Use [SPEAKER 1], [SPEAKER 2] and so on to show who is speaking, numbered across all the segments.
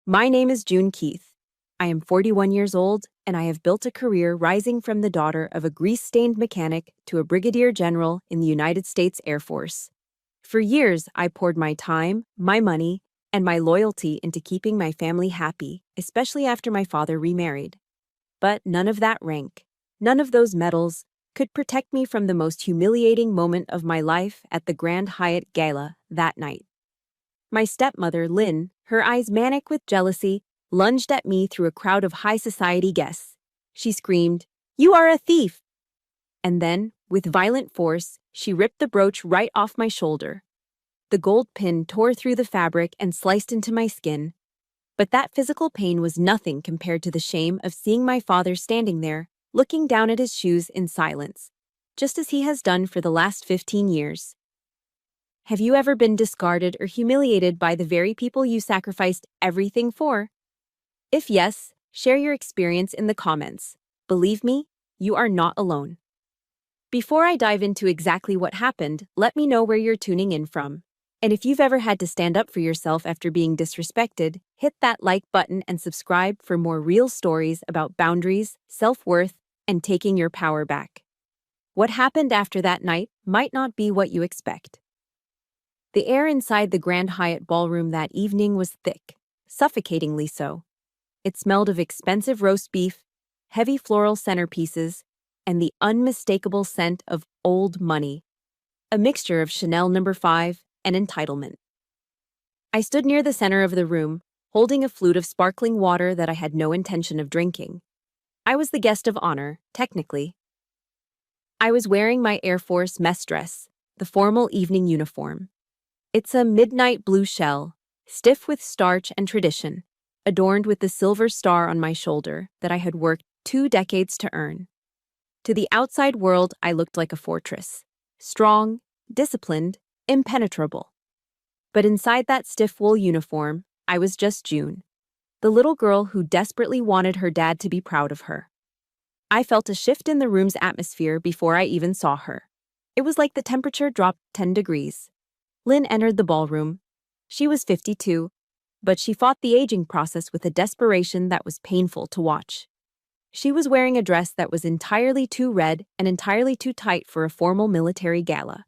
[SPEAKER 1] My name is June Keith. I am 41 years old, and I have built a career rising from the daughter of a grease-stained mechanic to a brigadier general in the United States Air Force. For years, I poured my time, my money, and my loyalty into keeping my family happy, especially after my father remarried. But none of that rank, none of those medals, could protect me from the most humiliating moment of my life at the Grand Hyatt Gala that night. My stepmother, Lynn, her eyes manic with jealousy, lunged at me through a crowd of high society guests. She screamed, "You are a thief!" And then, with violent force, she ripped the brooch right off my shoulder. The gold pin tore through the fabric and sliced into my skin. But that physical pain was nothing compared to the shame of seeing my father standing there, looking down at his shoes in silence, just as he has done for the last 15 years. Have you ever been discarded or humiliated by the very people you sacrificed everything for? If yes, share your experience in the comments. Believe me, you are not alone. Before I dive into exactly what happened, let me know where you're tuning in from. And if you've ever had to stand up for yourself after being disrespected, hit that like button and subscribe for more real stories about boundaries, self-worth, and taking your power back. What happened after that night might not be what you expect. The air inside the Grand Hyatt ballroom that evening was thick, suffocatingly so. It smelled of expensive roast beef, heavy floral centerpieces, and the unmistakable scent of old money, a mixture of Chanel No. 5 and entitlement. I stood near the center of the room, holding a flute of sparkling water that I had no intention of drinking. I was the guest of honor, technically. I was wearing my Air Force mess dress, the formal evening uniform. It's a midnight blue shell, stiff with starch and tradition, adorned with the silver star on my shoulder that I had worked 2 decades to earn. To the outside world, I looked like a fortress, strong, disciplined, impenetrable. But inside that stiff wool uniform, I was just June, the little girl who desperately wanted her dad to be proud of her. I felt a shift in the room's atmosphere before I even saw her. It was like the temperature dropped 10 degrees. Lynn entered the ballroom. She was 52, but she fought the aging process with a desperation that was painful to watch. She was wearing a dress that was entirely too red and entirely too tight for a formal military gala.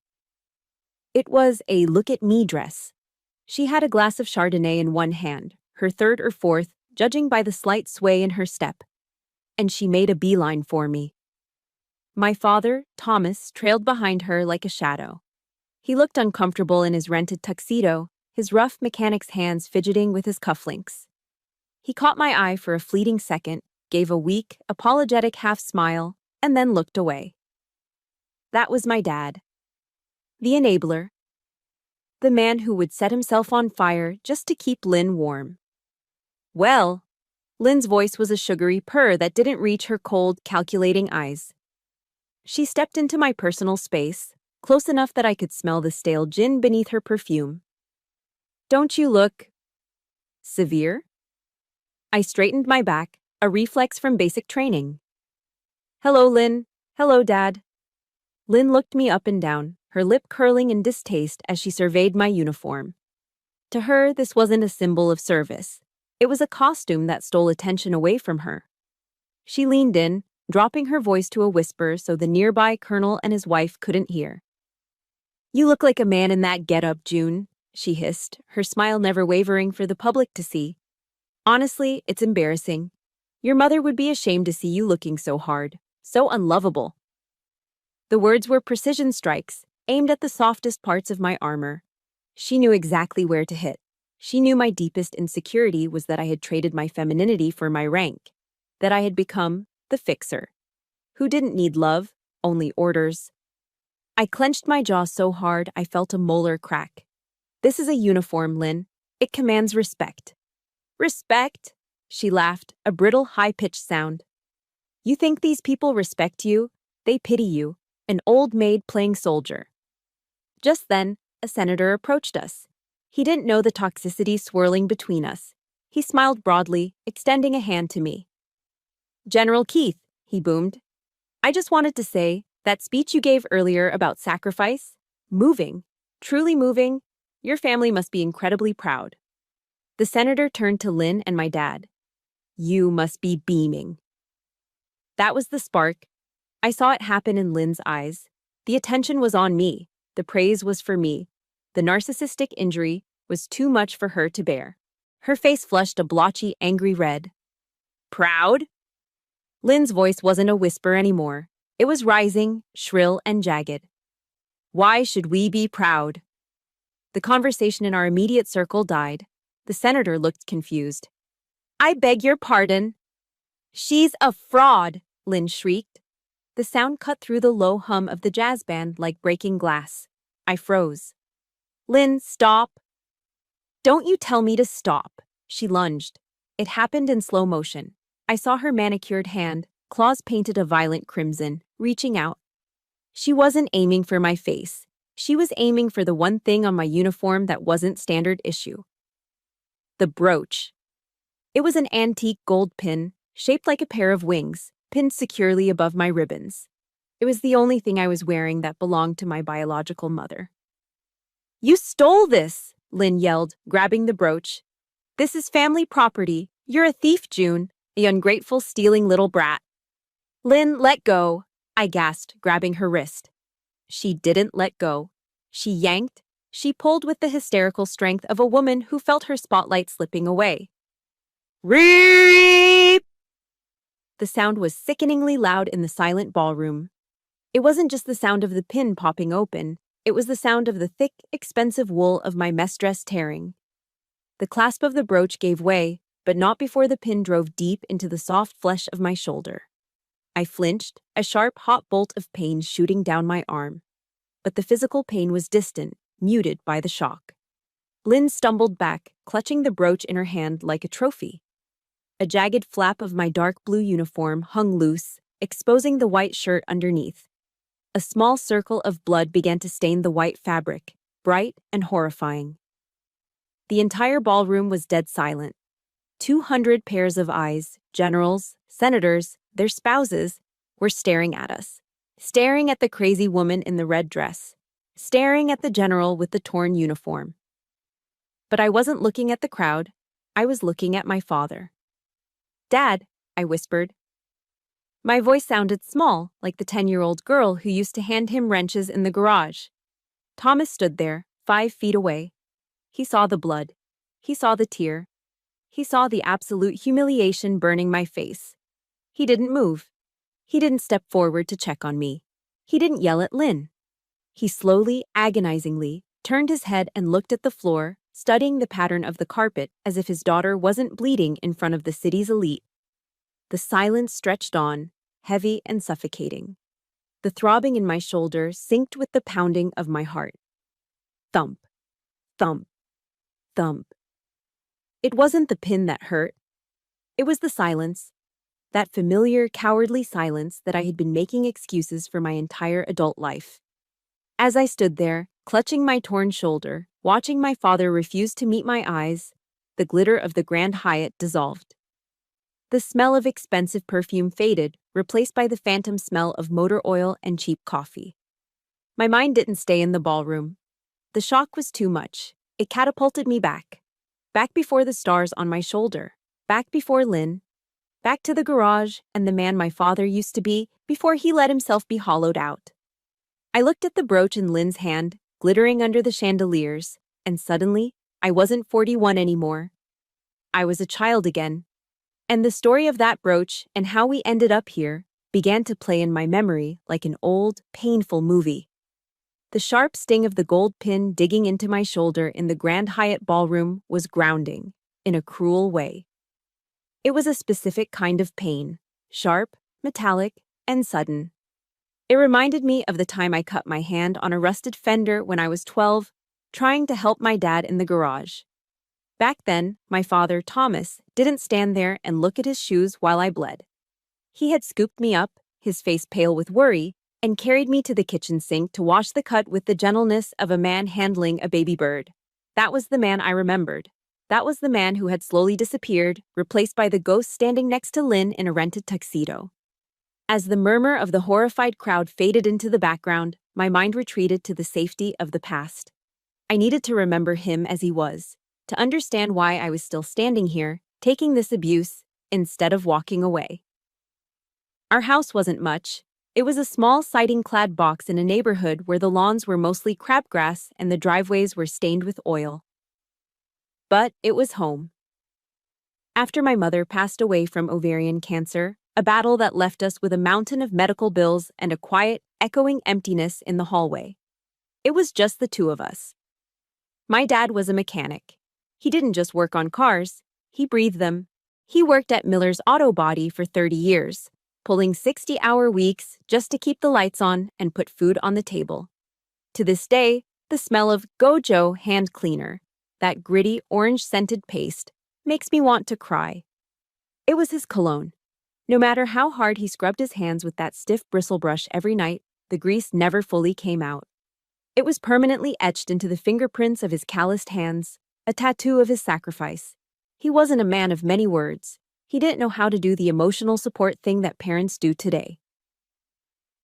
[SPEAKER 1] It was a look-at-me dress. She had a glass of Chardonnay in one hand, her third or fourth, judging by the slight sway in her step. And she made a beeline for me. My father, Thomas, trailed behind her like a shadow. He looked uncomfortable in his rented tuxedo, his rough mechanic's hands fidgeting with his cufflinks. He caught my eye for a fleeting second, gave a weak, apologetic half-smile, and then looked away. That was my dad. The enabler. The man who would set himself on fire just to keep Lynn warm. Well, Lynn's voice was a sugary purr that didn't reach her cold, calculating eyes. She stepped into my personal space, close enough that I could smell the stale gin beneath her perfume. Don't you look severe? I straightened my back, a reflex from basic training. Hello, Lynn. Hello, Dad. Lynn looked me up and down, her lip curling in distaste as she surveyed my uniform. To her, this wasn't a symbol of service. It was a costume that stole attention away from her. She leaned in, dropping her voice to a whisper so the nearby colonel and his wife couldn't hear. You look like a man in that get-up, June, she hissed, her smile never wavering for the public to see. Honestly, it's embarrassing. Your mother would be ashamed to see you looking so hard, so unlovable. The words were precision strikes, aimed at the softest parts of my armor. She knew exactly where to hit. She knew my deepest insecurity was that I had traded my femininity for my rank, that I had become the fixer, who didn't need love, only orders. I clenched my jaw so hard I felt a molar crack. This is a uniform, Lynn. It commands respect. Respect? She laughed, a brittle, high-pitched sound. You think these people respect you? They pity you, an old maid playing soldier. Just then, a senator approached us. He didn't know the toxicity swirling between us. He smiled broadly, extending a hand to me. General Keith, he boomed. I just wanted to say, that speech you gave earlier about sacrifice, moving, truly moving, your family must be incredibly proud. The senator turned to Lynn and my dad. "You must be beaming." That was the spark. I saw it happen in Lynn's eyes. The attention was on me. The praise was for me. The narcissistic injury was too much for her to bear. Her face flushed a blotchy, angry red. "Proud?" Lynn's voice wasn't a whisper anymore. It was rising, shrill, and jagged. "Why should we be proud?" The conversation in our immediate circle died. The senator looked confused. "I beg your pardon." "She's a fraud," Lynn shrieked. The sound cut through the low hum of the jazz band like breaking glass. I froze. "Lynn, stop." "Don't you tell me to stop." She lunged. It happened in slow motion. I saw her manicured hand, claws painted a violent crimson, reaching out. She wasn't aiming for my face. She was aiming for the one thing on my uniform that wasn't standard issue. The brooch. It was an antique gold pin, shaped like a pair of wings, pinned securely above my ribbons. It was the only thing I was wearing that belonged to my biological mother. "You stole this!" Lynn yelled, grabbing the brooch. "This is family property. You're a thief, June, a ungrateful, stealing little brat." "Lynn, let go," I gasped, grabbing her wrist. She didn't let go. She yanked. She pulled with the hysterical strength of a woman who felt her spotlight slipping away. "Reep!" The sound was sickeningly loud in the silent ballroom. It wasn't just the sound of the pin popping open. It was the sound of the thick, expensive wool of my mess dress tearing. The clasp of the brooch gave way, but not before the pin drove deep into the soft flesh of my shoulder. I flinched, a sharp, hot bolt of pain shooting down my arm. But the physical pain was distant, muted by the shock. Lynn stumbled back, clutching the brooch in her hand like a trophy. A jagged flap of my dark blue uniform hung loose, exposing the white shirt underneath. A small circle of blood began to stain the white fabric, bright and horrifying. The entire ballroom was dead silent. 200 pairs of eyes, generals, senators, their spouses, were staring at us. Staring at the crazy woman in the red dress. Staring at the general with the torn uniform. But I wasn't looking at the crowd. I was looking at my father. "Dad," I whispered. My voice sounded small, like the 10-year-old girl who used to hand him wrenches in the garage. Thomas stood there, 5 feet away. He saw the blood. He saw the tear. He saw the absolute humiliation burning my face. He didn't move. He didn't step forward to check on me. He didn't yell at Lynn. He slowly, agonizingly, turned his head and looked at the floor, studying the pattern of the carpet as if his daughter wasn't bleeding in front of the city's elite. The silence stretched on, heavy and suffocating. The throbbing in my shoulder synced with the pounding of my heart. Thump, thump, thump. It wasn't the pin that hurt. It was the silence. That familiar, cowardly silence that I had been making excuses for my entire adult life. As I stood there, clutching my torn shoulder, watching my father refuse to meet my eyes, the glitter of the Grand Hyatt dissolved. The smell of expensive perfume faded, replaced by the phantom smell of motor oil and cheap coffee. My mind didn't stay in the ballroom. The shock was too much. It catapulted me back. Back before the stars on my shoulder. Back before Lynn. Back to the garage and the man my father used to be before he let himself be hollowed out. I looked at the brooch in Lynn's hand, glittering under the chandeliers, and suddenly, I wasn't 41 anymore. I was a child again. And the story of that brooch and how we ended up here began to play in my memory like an old, painful movie. The sharp sting of the gold pin digging into my shoulder in the Grand Hyatt ballroom was grounding, in a cruel way. It was a specific kind of pain, sharp, metallic, and sudden. It reminded me of the time I cut my hand on a rusted fender when I was 12, trying to help my dad in the garage. Back then, my father, Thomas, didn't stand there and look at his shoes while I bled. He had scooped me up, his face pale with worry, and carried me to the kitchen sink to wash the cut with the gentleness of a man handling a baby bird. That was the man I remembered. That was the man who had slowly disappeared, replaced by the ghost standing next to Lynn in a rented tuxedo. As the murmur of the horrified crowd faded into the background, my mind retreated to the safety of the past. I needed to remember him as he was, to understand why I was still standing here, taking this abuse, instead of walking away. Our house wasn't much. It was a small siding-clad box in a neighborhood where the lawns were mostly crabgrass and the driveways were stained with oil. But it was home. After my mother passed away from ovarian cancer, a battle that left us with a mountain of medical bills and a quiet, echoing emptiness in the hallway. It was just the two of us. My dad was a mechanic. He didn't just work on cars, he breathed them. He worked at Miller's Auto Body for 30 years, pulling 60-hour weeks just to keep the lights on and put food on the table. To this day, the smell of Gojo hand cleaner, that gritty orange-scented paste, makes me want to cry. It was his cologne. No matter how hard he scrubbed his hands with that stiff bristle brush every night, the grease never fully came out. It was permanently etched into the fingerprints of his calloused hands, a tattoo of his sacrifice. He wasn't a man of many words. He didn't know how to do the emotional support thing that parents do today.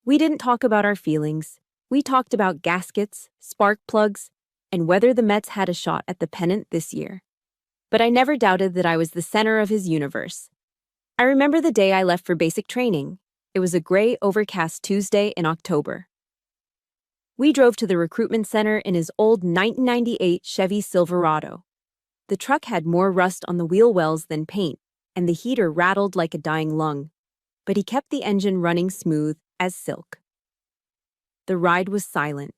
[SPEAKER 1] We didn't talk about our feelings. We talked about gaskets, spark plugs, and whether the Mets had a shot at the pennant this year. But I never doubted that I was the center of his universe. I remember the day I left for basic training. It was a gray, overcast Tuesday in October. We drove to the recruitment center in his old 1998 Chevy Silverado. The truck had more rust on the wheel wells than paint, and the heater rattled like a dying lung. But he kept the engine running smooth as silk. The ride was silent.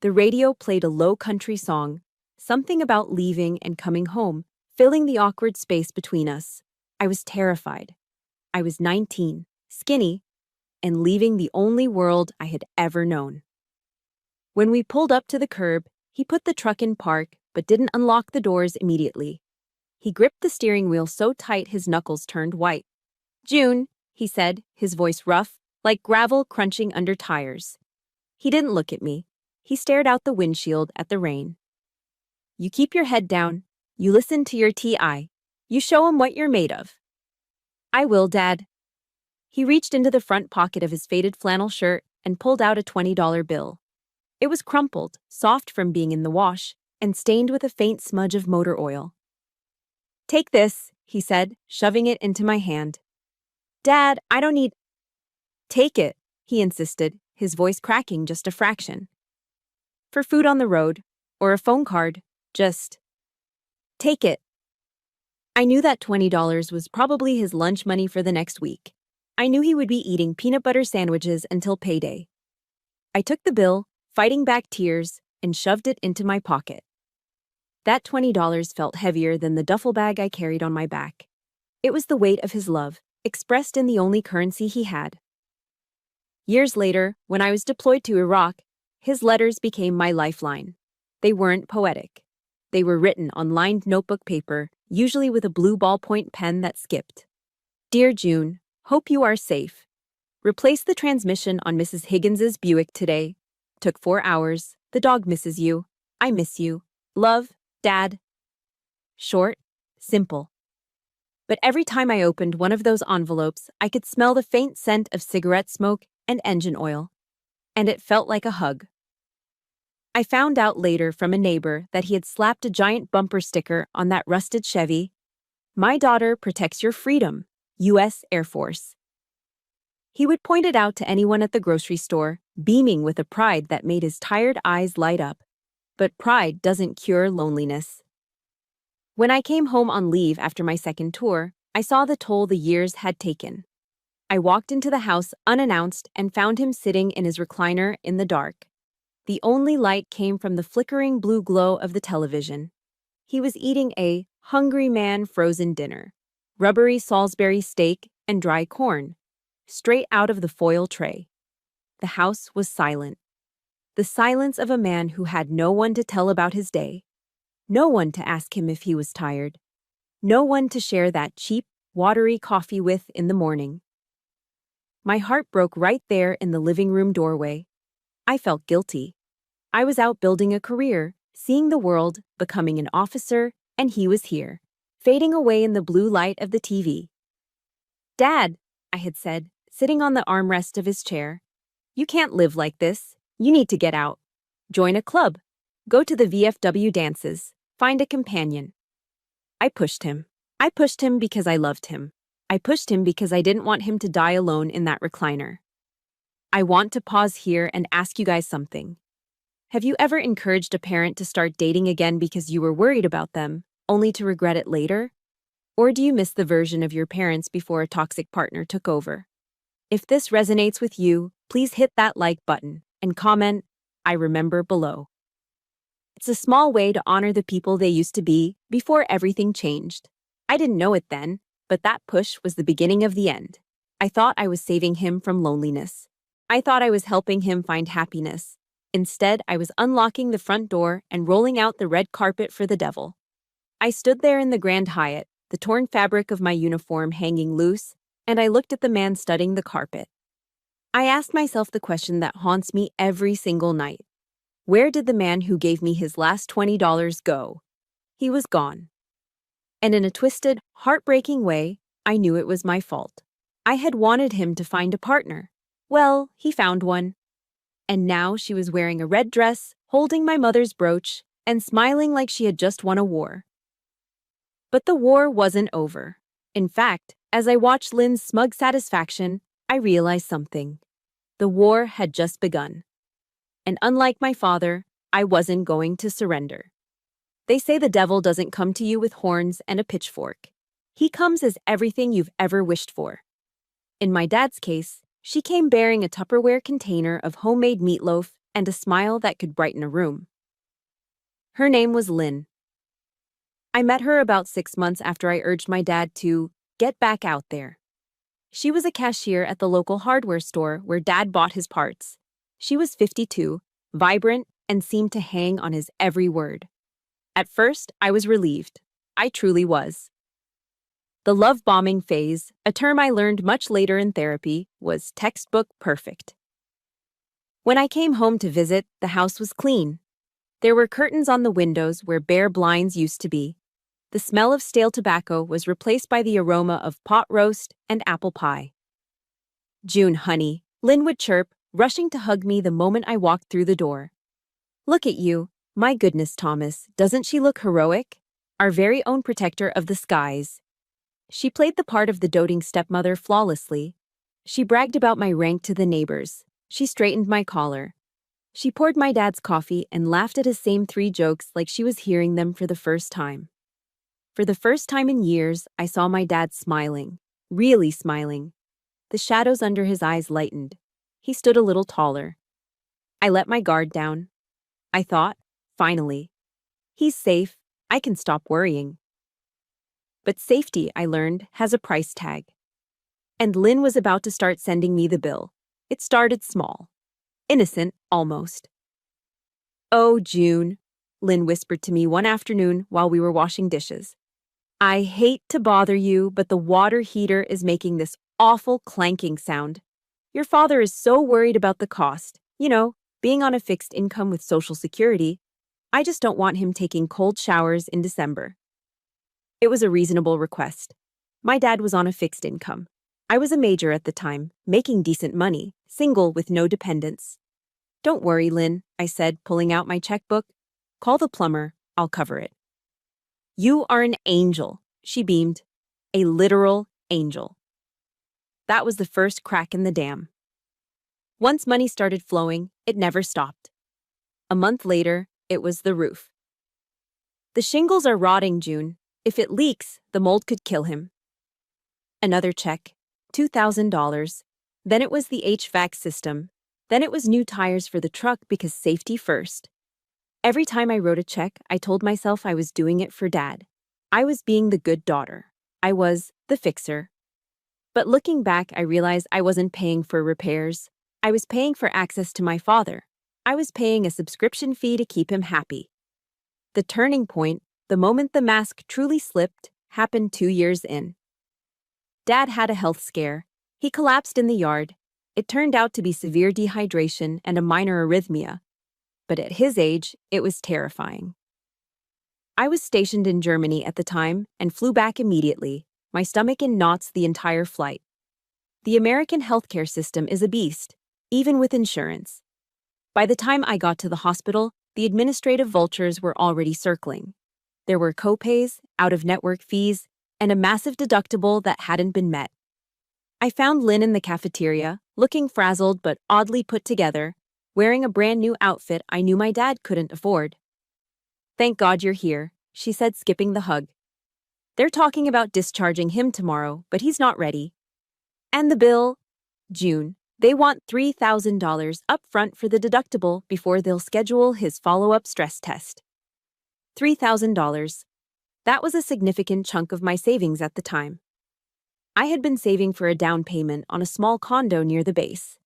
[SPEAKER 1] The radio played a low country song, something about leaving and coming home, filling the awkward space between us. I was terrified. I was 19, skinny, and leaving the only world I had ever known. When we pulled up to the curb, he put the truck in park but didn't unlock the doors immediately. He gripped the steering wheel so tight his knuckles turned white. "June," he said, his voice rough, like gravel crunching under tires. He didn't look at me. He stared out the windshield at the rain. "You keep your head down. You listen to your TI. You show 'em what you're made of." "I will, Dad." He reached into the front pocket of his faded flannel shirt and pulled out a $20 bill. It was crumpled, soft from being in the wash, and stained with a faint smudge of motor oil. "Take this," he said, shoving it into my hand. "Dad, I don't need—" "Take it," he insisted, his voice cracking just a fraction. "For food on the road, or a phone card, just take it." I knew that $20 was probably his lunch money for the next week. I knew he would be eating peanut butter sandwiches until payday. I took the bill, fighting back tears, and shoved it into my pocket. That $20 felt heavier than the duffel bag I carried on my back. It was the weight of his love, expressed in the only currency he had. Years later, when I was deployed to Iraq, his letters became my lifeline. They weren't poetic. They were written on lined notebook paper, usually with a blue ballpoint pen that skipped. "Dear June, hope you are safe. Replace the transmission on Mrs. Higgins's Buick today. Took 4 hours. The dog misses you. I miss you. Love, Dad." Short, simple. But every time I opened one of those envelopes, I could smell the faint scent of cigarette smoke and engine oil. And it felt like a hug. I found out later from a neighbor that he had slapped a giant bumper sticker on that rusted Chevy. "My daughter protects your freedom, U.S. Air Force." He would point it out to anyone at the grocery store, beaming with a pride that made his tired eyes light up. But pride doesn't cure loneliness. When I came home on leave after my second tour, I saw the toll the years had taken. I walked into the house unannounced and found him sitting in his recliner in the dark. The only light came from the flickering blue glow of the television. He was eating a hungry man frozen dinner, rubbery Salisbury steak and dry corn, straight out of the foil tray. The house was silent. The silence of a man who had no one to tell about his day, no one to ask him if he was tired, no one to share that cheap, watery coffee with in the morning. My heart broke right there in the living room doorway. I felt guilty. I was out building a career, seeing the world, becoming an officer, and he was here, fading away in the blue light of the TV. "Dad," I had said, sitting on the armrest of his chair, "you can't live like this. You need to get out. Join a club. Go to the VFW dances. Find a companion. I pushed him. I pushed him because I loved him. I pushed him because I didn't want him to die alone in that recliner. I want to pause here and ask you guys something. Have you ever encouraged a parent to start dating again because you were worried about them, only to regret it later? Or do you miss the version of your parents before a toxic partner took over? If this resonates with you, please hit that like button and comment, "I remember" below. It's a small way to honor the people they used to be before everything changed. I didn't know it then, but that push was the beginning of the end. I thought I was saving him from loneliness. I thought I was helping him find happiness. Instead, I was unlocking the front door and rolling out the red carpet for the devil. I stood there in the Grand Hyatt, the torn fabric of my uniform hanging loose, and I looked at the man studding the carpet. I asked myself the question that haunts me every single night. Where did the man who gave me his last $20 go? He was gone. And in a twisted, heartbreaking way, I knew it was my fault. I had wanted him to find a partner. Well, he found one. And now she was wearing a red dress, holding my mother's brooch, and smiling like she had just won a war. But the war wasn't over. In fact, as I watched Lynn's smug satisfaction, I realized something. The war had just begun. And unlike my father, I wasn't going to surrender. They say the devil doesn't come to you with horns and a pitchfork. He comes as everything you've ever wished for. In my dad's case, she came bearing a Tupperware container of homemade meatloaf and a smile that could brighten a room. Her name was Lynn. I met her about 6 months after I urged my dad to get back out there. She was a cashier at the local hardware store where Dad bought his parts. She was 52, vibrant, and seemed to hang on his every word. At first, I was relieved. I truly was. The love bombing phase, a term I learned much later in therapy, was textbook perfect. When I came home to visit, the house was clean. There were curtains on the windows where bare blinds used to be. The smell of stale tobacco was replaced by the aroma of pot roast and apple pie. "June, honey," Lynn would chirp, rushing to hug me the moment I walked through the door. "Look at you. My goodness, Thomas, doesn't she look heroic? Our very own protector of the skies." She played the part of the doting stepmother flawlessly. She bragged about my rank to the neighbors. She straightened my collar. She poured my dad's coffee and laughed at his same 3 jokes like she was hearing them for the first time. For the first time in years, I saw my dad smiling, really smiling. The shadows under his eyes lightened. He stood a little taller. I let my guard down. I thought, finally, he's safe. I can stop worrying. But safety, I learned, has a price tag. And Lynn was about to start sending me the bill. It started small. Innocent, almost. "Oh, June," Lynn whispered to me one afternoon while we were washing dishes. "I hate to bother you, but the water heater is making this awful clanking sound. Your father is so worried about the cost. You know, being on a fixed income with Social Security. I just don't want him taking cold showers in December." It was a reasonable request. My dad was on a fixed income. I was a major at the time, making decent money, single with no dependents. "Don't worry, Lynn," I said, pulling out my checkbook. "Call the plumber. I'll cover it." "You are an angel," she beamed. A literal angel. That was the first crack in the dam. Once money started flowing, it never stopped. A month later, it was the roof. "The shingles are rotting, June. If it leaks, the mold could kill him." Another check, $2,000. Then it was the HVAC system. Then it was new tires for the truck because safety first. Every time I wrote a check, I told myself I was doing it for Dad. I was being the good daughter. I was the fixer. But looking back, I realized I wasn't paying for repairs. I was paying for access to my father. I was paying a subscription fee to keep him happy. The turning point, the moment the mask truly slipped, happened 2 years in. Dad had a health scare. He collapsed in the yard. It turned out to be severe dehydration and a minor arrhythmia. But at his age, it was terrifying. I was stationed in Germany at the time and flew back immediately, my stomach in knots the entire flight. The American healthcare system is a beast, even with insurance. By the time I got to the hospital, the administrative vultures were already circling. There were copays, out-of-network fees, and a massive deductible that hadn't been met. I found Lynn in the cafeteria, looking frazzled but oddly put together, wearing a brand new outfit I knew my dad couldn't afford. "Thank God you're here," she said, skipping the hug. "They're talking about discharging him tomorrow, but he's not ready. And the bill?" "June. They want $3,000 up front for the deductible before they'll schedule his follow-up stress test." $3,000. That was a significant chunk of my savings at the time. I had been saving for a down payment on a small condo near the base.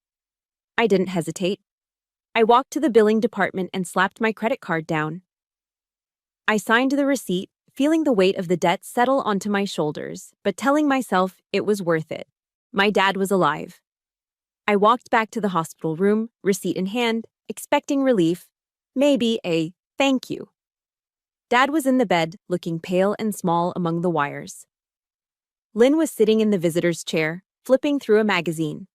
[SPEAKER 1] I didn't hesitate. I walked to the billing department and slapped my credit card down. I signed the receipt, feeling the weight of the debt settle onto my shoulders, but telling myself it was worth it. My dad was alive. I walked back to the hospital room, receipt in hand, expecting relief, maybe a thank you. Dad was in the bed, looking pale and small among the wires. Lynn was sitting in the visitor's chair, flipping through a magazine.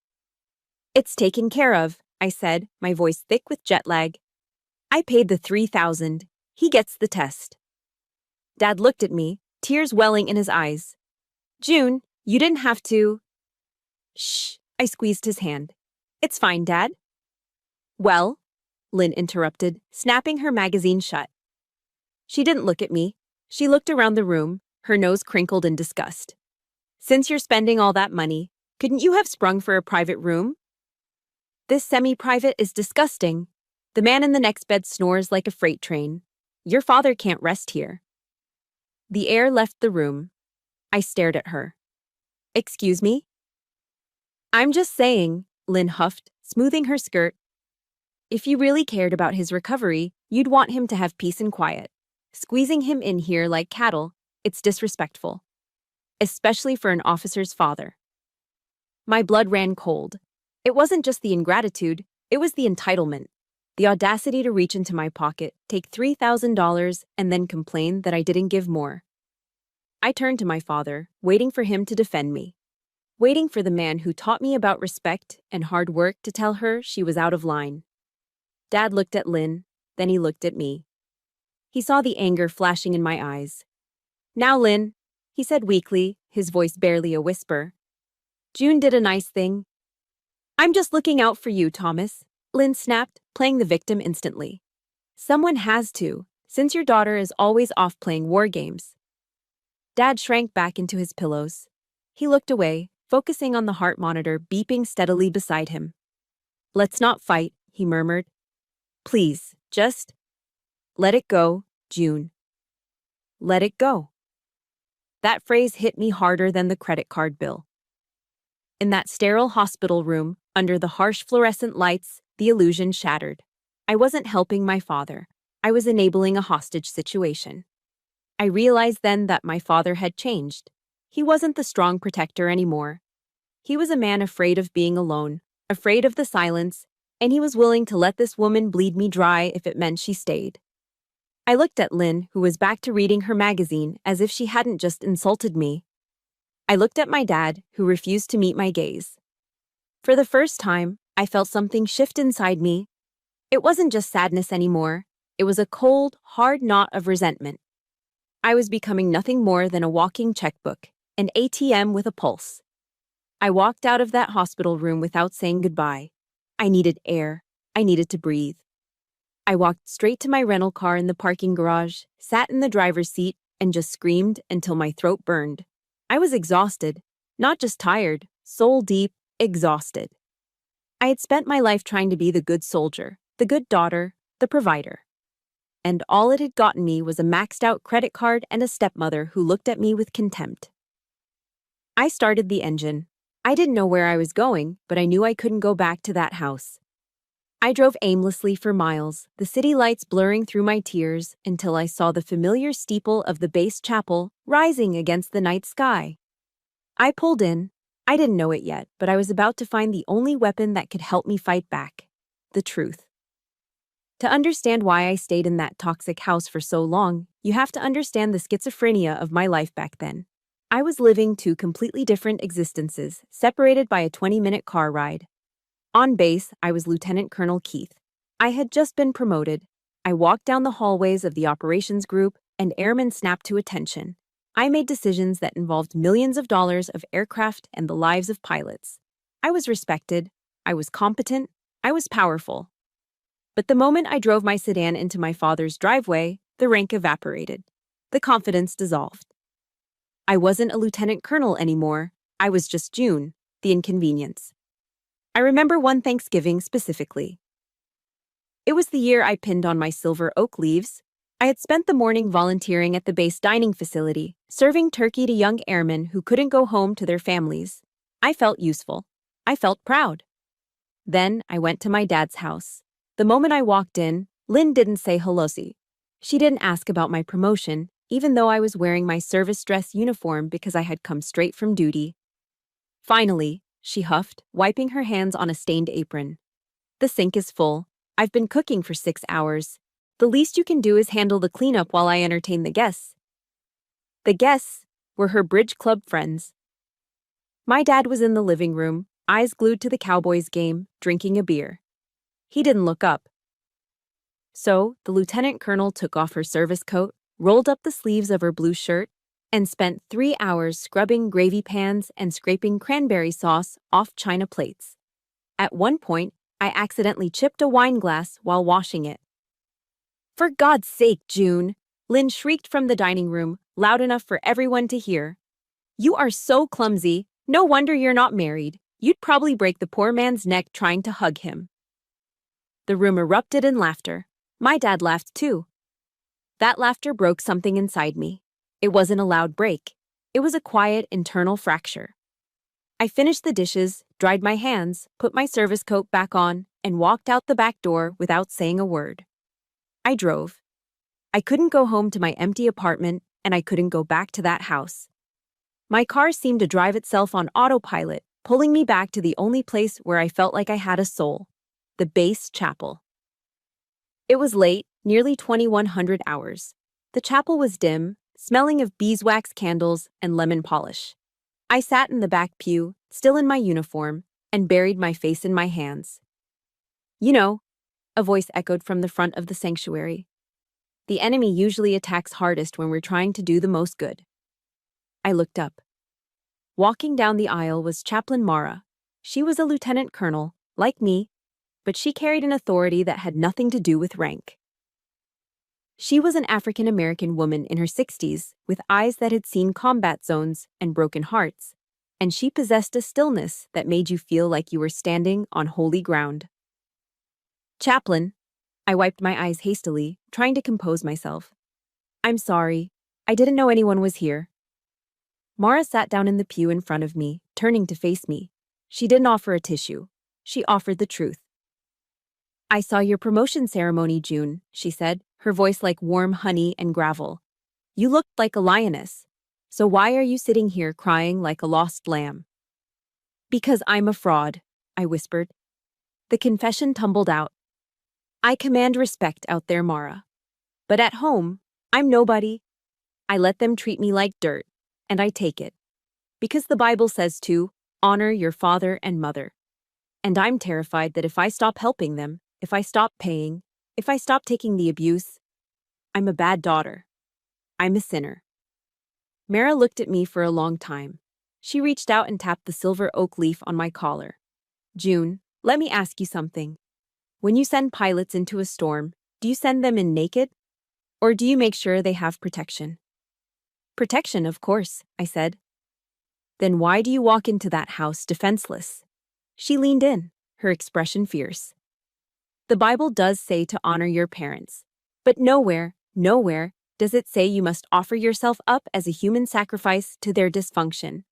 [SPEAKER 1] "It's taken care of," I said, my voice thick with jet lag. "I paid the $3,000. He gets the test." Dad looked at me, tears welling in his eyes. "June, you didn't have to." "Shh," I squeezed his hand. "It's fine, Dad." "Well," Lynn interrupted, snapping her magazine shut. She didn't look at me. She looked around the room, her nose crinkled in disgust. "Since you're spending all that money, couldn't you have sprung for a private room?" "This semi-private is disgusting. The man in the next bed snores like a freight train. Your father can't rest here." The air left the room. I stared at her. "Excuse me?" "I'm just saying," Lynn huffed, smoothing her skirt. "If you really cared about his recovery, you'd want him to have peace and quiet. Squeezing him in here like cattle, it's disrespectful. Especially for an officer's father." My blood ran cold. It wasn't just the ingratitude, it was the entitlement. The audacity to reach into my pocket, take $3,000, and then complain that I didn't give more. I turned to my father, waiting for him to defend me. Waiting for the man who taught me about respect and hard work to tell her she was out of line. Dad looked at Lynn, then he looked at me. He saw the anger flashing in my eyes. "Now, Lynn," he said weakly, his voice barely a whisper. "June did a nice thing." "I'm just looking out for you, Thomas," Lynn snapped, playing the victim instantly. "Someone has to, since your daughter is always off playing war games." Dad shrank back into his pillows. He looked away, focusing on the heart monitor beeping steadily beside him. "Let's not fight," he murmured. "Please, just let it go, June. Let it go." That phrase hit me harder than the credit card bill. In that sterile hospital room, under the harsh fluorescent lights, the illusion shattered. I wasn't helping my father. I was enabling a hostage situation. I realized then that my father had changed. He wasn't the strong protector anymore. He was a man afraid of being alone, afraid of the silence, and he was willing to let this woman bleed me dry if it meant she stayed. I looked at Lynn, who was back to reading her magazine as if she hadn't just insulted me. I looked at my dad, who refused to meet my gaze. For the first time, I felt something shift inside me. It wasn't just sadness anymore. It was a cold, hard knot of resentment. I was becoming nothing more than a walking checkbook, an ATM with a pulse. I walked out of that hospital room without saying goodbye. I needed air. I needed to breathe. I walked straight to my rental car in the parking garage, sat in the driver's seat, and just screamed until my throat burned. I was exhausted, not just tired, soul deep, exhausted. I had spent my life trying to be the good soldier, the good daughter, the provider. And all it had gotten me was a maxed-out credit card and a stepmother who looked at me with contempt. I started the engine. I didn't know where I was going, but I knew I couldn't go back to that house. I drove aimlessly for miles, the city lights blurring through my tears until I saw the familiar steeple of the base chapel rising against the night sky. I pulled in. I didn't know it yet, but I was about to find the only weapon that could help me fight back: the truth. To understand why I stayed in that toxic house for so long, you have to understand the schizophrenia of my life back then. I was living two completely different existences, separated by a 20-minute car ride. On base, I was Lieutenant Colonel Keith. I had just been promoted. I walked down the hallways of the operations group, and airmen snapped to attention. I made decisions that involved millions of dollars of aircraft and the lives of pilots. I was respected, I was competent, I was powerful. But the moment I drove my sedan into my father's driveway, the rank evaporated. The confidence dissolved. I wasn't a lieutenant colonel anymore. I was just June, the inconvenience. I remember one Thanksgiving specifically. It was the year I pinned on my silver oak leaves. I had spent the morning volunteering at the base dining facility, serving turkey to young airmen who couldn't go home to their families. I felt useful. I felt proud. Then I went to my dad's house. The moment I walked in, Lynn didn't say hello. She didn't ask about my promotion, even though I was wearing my service dress uniform because I had come straight from duty. Finally, she huffed, wiping her hands on a stained apron. The sink is full. I've been cooking for 6 hours. The least you can do is handle the cleanup while I entertain the guests. The guests were her bridge club friends. My dad was in the living room, eyes glued to the Cowboys game, drinking a beer. He didn't look up. So, the lieutenant colonel took off her service coat, rolled up the sleeves of her blue shirt, and spent 3 hours scrubbing gravy pans and scraping cranberry sauce off china plates. At one point, I accidentally chipped a wine glass while washing it. "For God's sake, June!" Lynn shrieked from the dining room, loud enough for everyone to hear. "You are so clumsy. No wonder you're not married. You'd probably break the poor man's neck trying to hug him." The room erupted in laughter. My dad laughed too. That laughter broke something inside me. It wasn't a loud break. It was a quiet internal fracture. I finished the dishes, dried my hands, put my service coat back on, and walked out the back door without saying a word. I drove. I couldn't go home to my empty apartment, and I couldn't go back to that house. My car seemed to drive itself on autopilot, pulling me back to the only place where I felt like I had a soul: the base chapel. It was late, nearly 2100 hours. The chapel was dim, smelling of beeswax candles and lemon polish. I sat in the back pew, still in my uniform, and buried my face in my hands. "You know," a voice echoed from the front of the sanctuary. "The enemy usually attacks hardest when we're trying to do the most good." I looked up. Walking down the aisle was Chaplain Mara. She was a lieutenant colonel, like me, but she carried an authority that had nothing to do with rank. She was an African-American woman in her 60s, with eyes that had seen combat zones and broken hearts, and she possessed a stillness that made you feel like you were standing on holy ground. "Chaplain," I wiped my eyes hastily, trying to compose myself. "I'm sorry. I didn't know anyone was here." Mara sat down in the pew in front of me, turning to face me. She didn't offer a tissue. She offered the truth. "I saw your promotion ceremony, June," she said, her voice like warm honey and gravel. "You looked like a lioness. So why are you sitting here crying like a lost lamb?" "Because I'm a fraud," I whispered. The confession tumbled out. "I command respect out there, Mara. But at home, I'm nobody. I let them treat me like dirt, and I take it. Because the Bible says to honor your father and mother. And I'm terrified that if I stop helping them, if I stop paying, if I stop taking the abuse, I'm a bad daughter. I'm a sinner." Mara looked at me for a long time. She reached out and tapped the silver oak leaf on my collar. "June, let me ask you something. When you send pilots into a storm, do you send them in naked? Or do you make sure they have protection?" "Protection, of course," I said. "Then why do you walk into that house defenseless?" She leaned in, her expression fierce. "The Bible does say to honor your parents, but nowhere does it say you must offer yourself up as a human sacrifice to their dysfunction.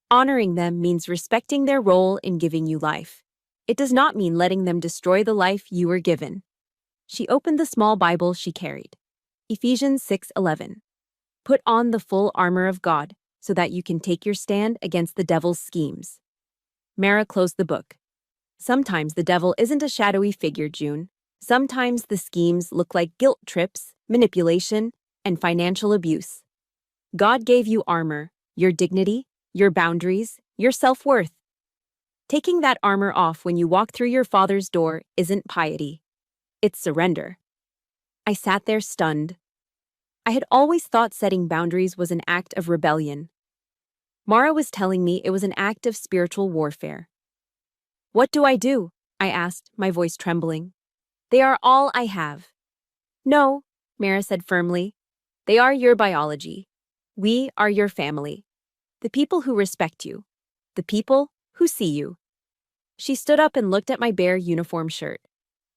[SPEAKER 1] Honoring them means respecting their role in giving you life. It does not mean letting them destroy the life you were given." She opened the small Bible she carried. Ephesians 6:11. "Put on the full armor of God so that you can take your stand against the devil's schemes." Mara closed the book. "Sometimes the devil isn't a shadowy figure, June. Sometimes the schemes look like guilt trips, manipulation, and financial abuse. God gave you armor, your dignity, your boundaries, your self-worth. Taking that armor off when you walk through your father's door isn't piety. It's surrender." I sat there stunned. I had always thought setting boundaries was an act of rebellion. Mara was telling me it was an act of spiritual warfare. What do I do? I asked, my voice trembling. They are all I have. No, Mara said firmly. They are your biology. We are your family. The people who respect you. The people who see you. She stood up and looked at my bare uniform shirt.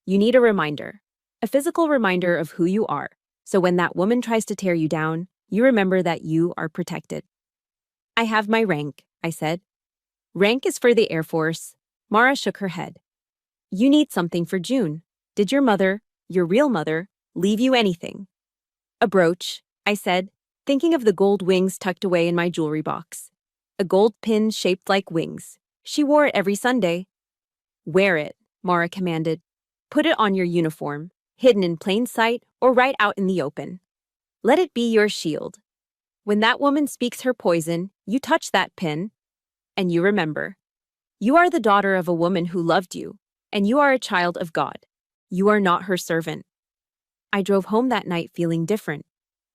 [SPEAKER 1] You need a reminder. A physical reminder of who you are. So when that woman tries to tear you down, you remember that you are protected. I have my rank, I said. Rank is for the Air Force. Mara shook her head. You need something for June. Did your mother, your real mother, leave you anything? A brooch, I said, thinking of the gold wings tucked away in my jewelry box. A gold pin shaped like wings. She wore it every Sunday. Wear it, Mara commanded. Put it on your uniform, hidden in plain sight or right out in the open. Let it be your shield. When that woman speaks her poison, you touch that pin, and you remember. You are the daughter of a woman who loved you, and you are a child of God. You are not her servant. I drove home that night feeling different.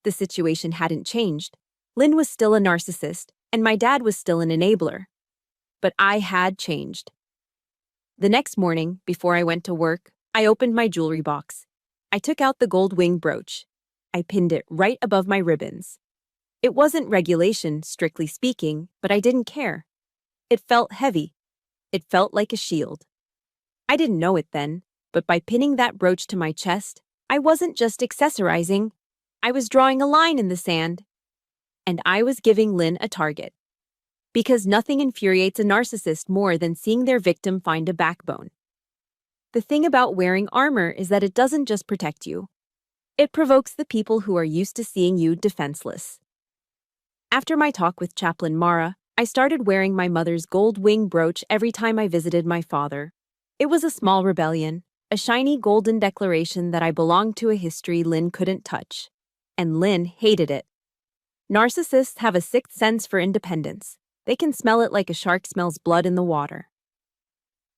[SPEAKER 1] The situation hadn't changed. Lynn was still a narcissist, and my dad was still an enabler. But I had changed. The next morning, before I went to work, I opened my jewelry box. I took out the gold wing brooch. I pinned it right above my ribbons. It wasn't regulation, strictly speaking, but I didn't care. It felt heavy. It felt like a shield. I didn't know it then, but by pinning that brooch to my chest, I wasn't just accessorizing. I was drawing a line in the sand. And I was giving Lynn a target. Because nothing infuriates a narcissist more than seeing their victim find a backbone. The thing about wearing armor is that it doesn't just protect you. It provokes the people who are used to seeing you defenseless. After my talk with Chaplain Mara, I started wearing my mother's gold wing brooch every time I visited my father. It was a small rebellion, a shiny golden declaration that I belonged to a history Lynn couldn't touch. And Lynn hated it. Narcissists have a sixth sense for independence. They can smell it like a shark smells blood in the water.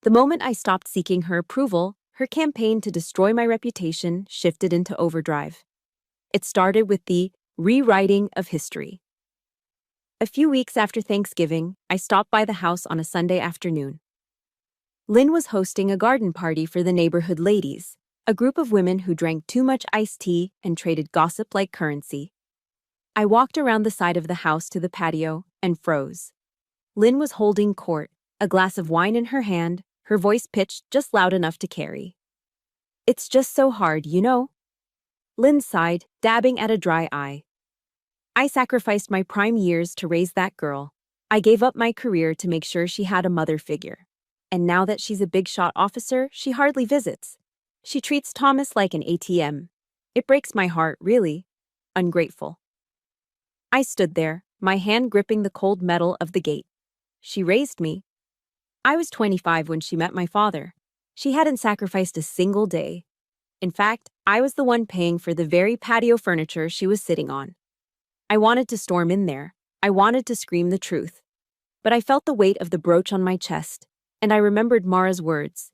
[SPEAKER 1] The moment I stopped seeking her approval, her campaign to destroy my reputation shifted into overdrive. It started with the rewriting of history. A few weeks after Thanksgiving, I stopped by the house on a Sunday afternoon. Lynn was hosting a garden party for the neighborhood ladies, a group of women who drank too much iced tea and traded gossip like currency. I walked around the side of the house to the patio and froze. Lynn was holding court, a glass of wine in her hand, her voice pitched just loud enough to carry. It's just so hard, you know? Lynn sighed, dabbing at a dry eye. I sacrificed my prime years to raise that girl. I gave up my career to make sure she had a mother figure. And now that she's a big-shot officer, she hardly visits. She treats Thomas like an ATM. It breaks my heart, really. Ungrateful. I stood there, my hand gripping the cold metal of the gate. She raised me. I was 25 when she met my father. She hadn't sacrificed a single day. In fact, I was the one paying for the very patio furniture she was sitting on. I wanted to storm in there. I wanted to scream the truth. But I felt the weight of the brooch on my chest, and I remembered Mara's words.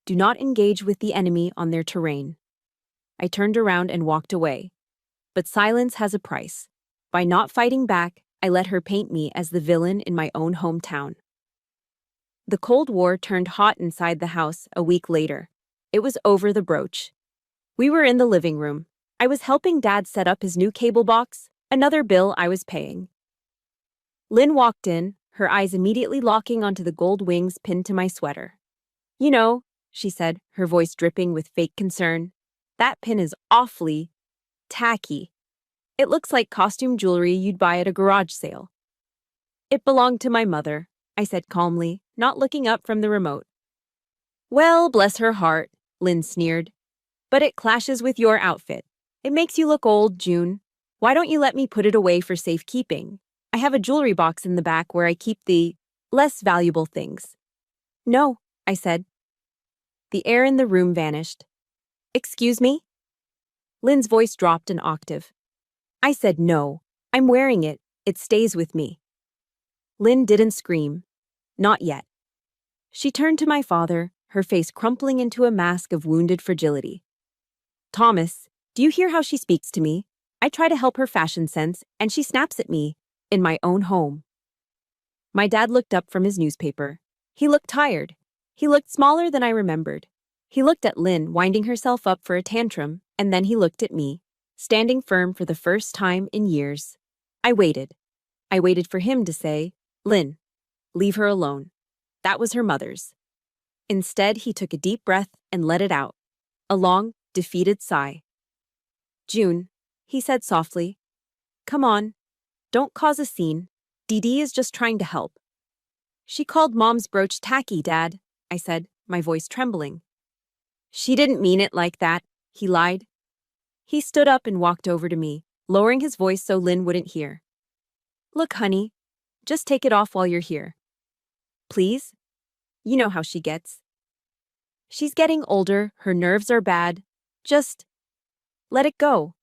[SPEAKER 1] Do not engage with the enemy on their terrain. I turned around and walked away. But silence has a price. By not fighting back, I let her paint me as the villain in my own hometown. The Cold War turned hot inside the house a week later. It was over the brooch. We were in the living room. I was helping Dad set up his new cable box, another bill I was paying. Lynn walked in, her eyes immediately locking onto the gold wings pinned to my sweater. You know, she said, her voice dripping with fake concern, that pin is awfully tacky. It looks like costume jewelry you'd buy at a garage sale. It belonged to my mother, I said calmly, not looking up from the remote. Well, bless her heart, Lynn sneered. But it clashes with your outfit. It makes you look old, June. Why don't you let me put it away for safekeeping? I have a jewelry box in the back where I keep the less valuable things. No, I said. The air in the room vanished. Excuse me? Lynn's voice dropped an octave. I said no. I'm wearing it. It stays with me. Lynn didn't scream. Not yet. She turned to my father, her face crumpling into a mask of wounded fragility. Thomas, do you hear how she speaks to me? I try to help her fashion sense, and she snaps at me, in my own home. My dad looked up from his newspaper. He looked tired. He looked smaller than I remembered. He looked at Lynn winding herself up for a tantrum, and then he looked at me, standing firm for the first time in years. I waited. I waited for him to say, "Lynn, leave her alone. That was her mother's." Instead, he took a deep breath and let it out. A long, defeated sigh. "June," he said softly. "Come on. Don't cause a scene. Dee Dee is just trying to help." "She called Mom's brooch tacky, Dad," I said, my voice trembling. "She didn't mean it like that," he lied. He stood up and walked over to me, lowering his voice so Lynn wouldn't hear. "Look, honey, just take it off while you're here. Please? You know how she gets. She's getting older, her nerves are bad. Just let it go."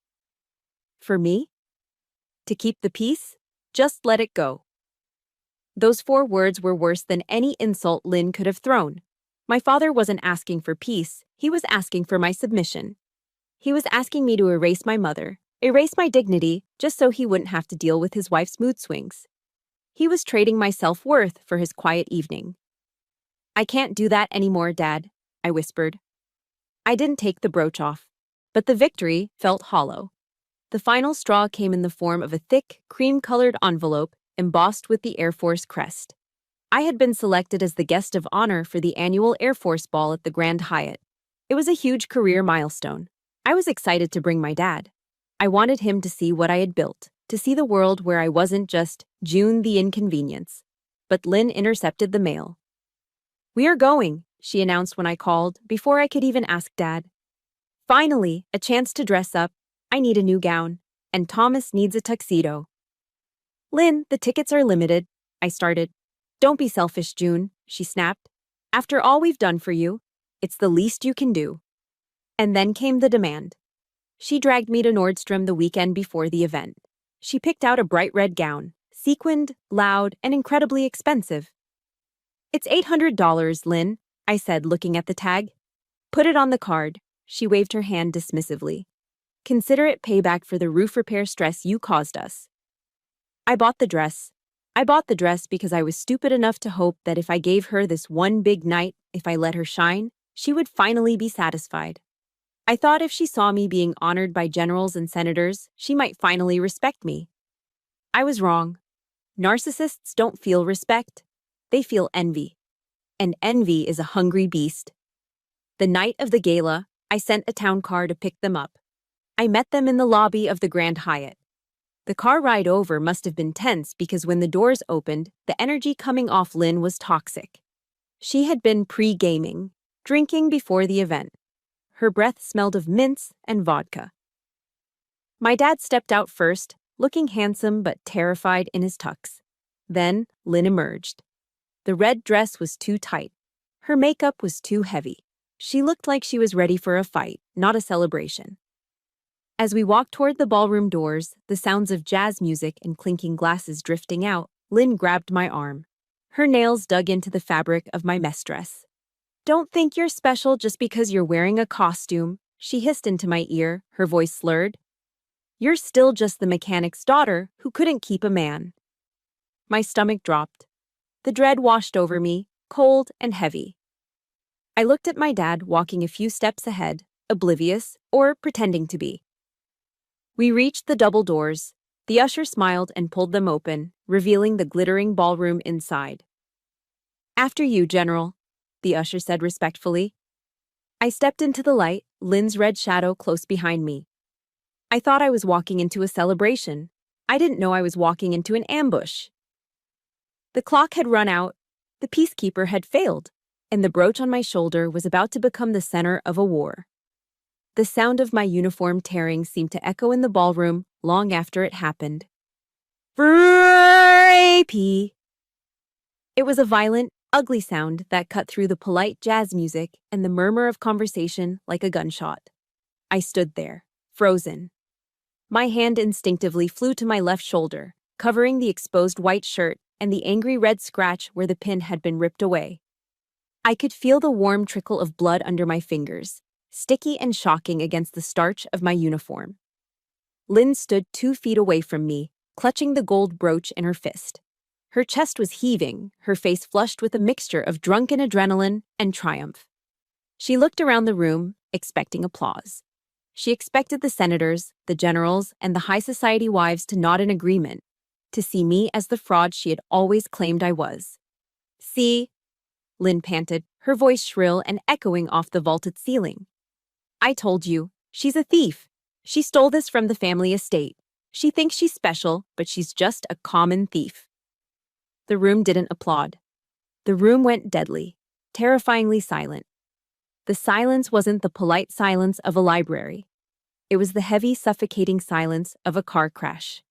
[SPEAKER 1] For me? To keep the peace? Just let it go. Those 4 words were worse than any insult Lynn could have thrown. My father wasn't asking for peace, he was asking for my submission. He was asking me to erase my mother, erase my dignity, just so he wouldn't have to deal with his wife's mood swings. He was trading my self-worth for his quiet evening. "I can't do that anymore, Dad," I whispered. I didn't take the brooch off, but the victory felt hollow. The final straw came in the form of a thick, cream-colored envelope embossed with the Air Force crest. I had been selected as the guest of honor for the annual Air Force Ball at the Grand Hyatt. It was a huge career milestone. I was excited to bring my dad. I wanted him to see what I had built, to see the world where I wasn't just June the inconvenience. But Lynn intercepted the mail. "We are going," she announced when I called, before I could even ask Dad. "Finally, a chance to dress up. I need a new gown, and Thomas needs a tuxedo." "Lynn, the tickets are limited," I started. "Don't be selfish, June," she snapped. "After all we've done for you, it's the least you can do." And then came the demand. She dragged me to Nordstrom the weekend before the event. She picked out a bright red gown, sequined, loud, and incredibly expensive. "It's $800, Lynn," I said, looking at the tag. "Put it on the card." She waved her hand dismissively. "Consider it payback for the roof repair stress you caused us." I bought the dress. I bought the dress because I was stupid enough to hope that if I gave her this one big night, if I let her shine, she would finally be satisfied. I thought if she saw me being honored by generals and senators, she might finally respect me. I was wrong. Narcissists don't feel respect. They feel envy. And envy is a hungry beast. The night of the gala, I sent a town car to pick them up. I met them in the lobby of the Grand Hyatt. The car ride over must have been tense because when the doors opened, the energy coming off Lynn was toxic. She had been pre-gaming, drinking before the event. Her breath smelled of mints and vodka. My dad stepped out first, looking handsome but terrified in his tux. Then Lynn emerged. The red dress was too tight. Her makeup was too heavy. She looked like she was ready for a fight, not a celebration. As we walked toward the ballroom doors, the sounds of jazz music and clinking glasses drifting out, Lynn grabbed my arm. Her nails dug into the fabric of my mess dress. "Don't think you're special just because you're wearing a costume," she hissed into my ear, her voice slurred. "You're still just the mechanic's daughter who couldn't keep a man." My stomach dropped. The dread washed over me, cold and heavy. I looked at my dad walking a few steps ahead, oblivious or pretending to be. We reached the double doors. The usher smiled and pulled them open, revealing the glittering ballroom inside. "After you, General," the usher said respectfully. I stepped into the light, Lynn's red shadow close behind me. I thought I was walking into a celebration. I didn't know I was walking into an ambush. The clock had run out, the peacekeeper had failed, and the brooch on my shoulder was about to become the center of a war. The sound of my uniform tearing seemed to echo in the ballroom long after it happened. Rapey! It was a violent, ugly sound that cut through the polite jazz music and the murmur of conversation like a gunshot. I stood there, frozen. My hand instinctively flew to my left shoulder, covering the exposed white shirt and the angry red scratch where the pin had been ripped away. I could feel the warm trickle of blood under my fingers, sticky and shocking against the starch of my uniform. Lynn stood 2 feet away from me, clutching the gold brooch in her fist. Her chest was heaving, her face flushed with a mixture of drunken adrenaline and triumph. She looked around the room, expecting applause. She expected the senators, the generals, and the high society wives to nod in agreement, to see me as the fraud she had always claimed I was. "See?" Lynn panted, her voice shrill and echoing off the vaulted ceiling. "I told you, she's a thief. She stole this from the family estate. She thinks she's special, but she's just a common thief." The room didn't applaud. The room went deadly, terrifyingly silent. The silence wasn't the polite silence of a library. It was the heavy, suffocating silence of a car crash.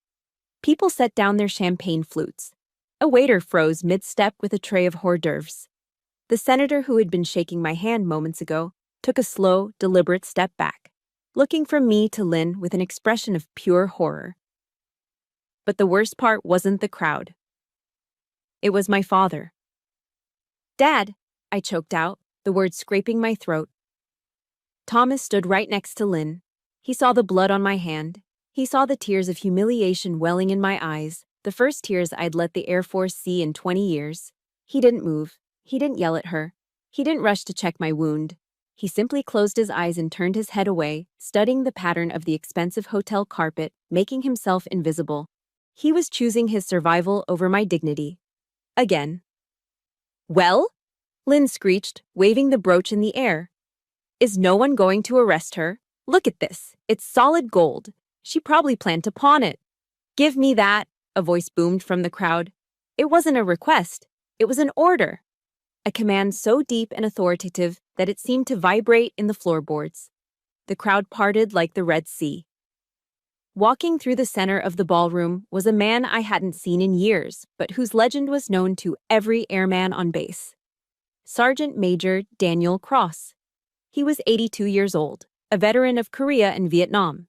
[SPEAKER 1] People set down their champagne flutes. A waiter froze mid-step with a tray of hors d'oeuvres. The senator who had been shaking my hand moments ago took a slow, deliberate step back, looking from me to Lynn with an expression of pure horror. But the worst part wasn't the crowd. It was my father. "Dad," I choked out, the words scraping my throat. Thomas stood right next to Lynn. He saw the blood on my hand. He saw the tears of humiliation welling in my eyes, the first tears I'd let the Air Force see in 20 years. He didn't move. He didn't yell at her. He didn't rush to check my wound. He simply closed his eyes and turned his head away, studying the pattern of the expensive hotel carpet, making himself invisible. He was choosing his survival over my dignity. Again. "Well?" Lynn screeched, waving the brooch in the air. "Is no one going to arrest her? Look at this. It's solid gold. She probably planned to pawn it." "Give me that," a voice boomed from the crowd. It wasn't a request. It was an order. A command so deep and authoritative that it seemed to vibrate in the floorboards. The crowd parted like the Red Sea. Walking through the center of the ballroom was a man I hadn't seen in years, but whose legend was known to every airman on base. Sergeant Major Daniel Cross. He was 82 years old, a veteran of Korea and Vietnam.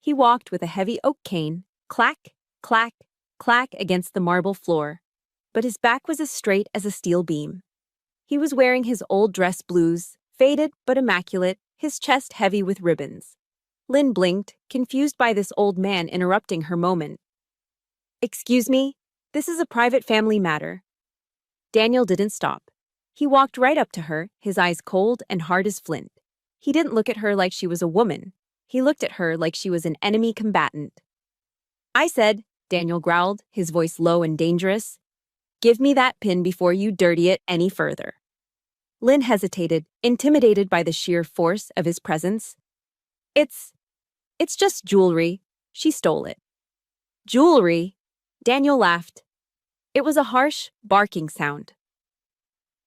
[SPEAKER 1] He walked with a heavy oak cane, clack, clack, clack against the marble floor, but his back was as straight as a steel beam. He was wearing his old dress blues, faded but immaculate, his chest heavy with ribbons. Lynn blinked, confused by this old man interrupting her moment. "Excuse me, this is a private family matter." Daniel didn't stop. He walked right up to her, his eyes cold and hard as flint. He didn't look at her like she was a woman. He looked at her like she was an enemy combatant. "I said," Daniel growled, his voice low and dangerous, "give me that pin before you dirty it any further." Lynn hesitated, intimidated by the sheer force of his presence. It's just jewelry. She stole it." "Jewelry?" Daniel laughed. It was a harsh, barking sound.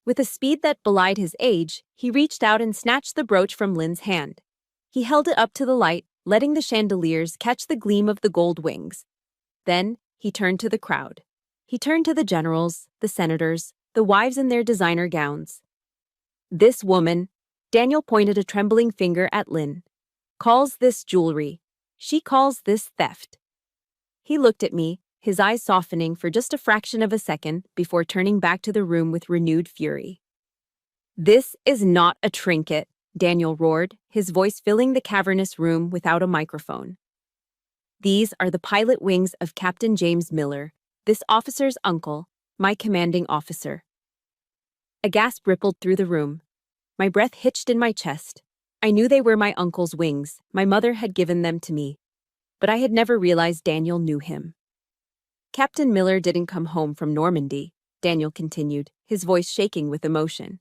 [SPEAKER 1] With a speed that belied his age, he reached out and snatched the brooch from Lynn's hand. He held it up to the light, letting the chandeliers catch the gleam of the gold wings. Then, he turned to the crowd. He turned to the generals, the senators, the wives in their designer gowns. "This woman," Daniel pointed a trembling finger at Lynn, "calls this jewelry. She calls this theft." He looked at me, his eyes softening for just a fraction of a second before turning back to the room with renewed fury. "This is not a trinket," Daniel roared, his voice filling the cavernous room without a microphone. "These are the pilot wings of Captain James Miller, this officer's uncle, my commanding officer." A gasp rippled through the room. My breath hitched in my chest. I knew they were my uncle's wings. My mother had given them to me. But I had never realized Daniel knew him. "Captain Miller didn't come home from Normandy," Daniel continued, his voice shaking with emotion.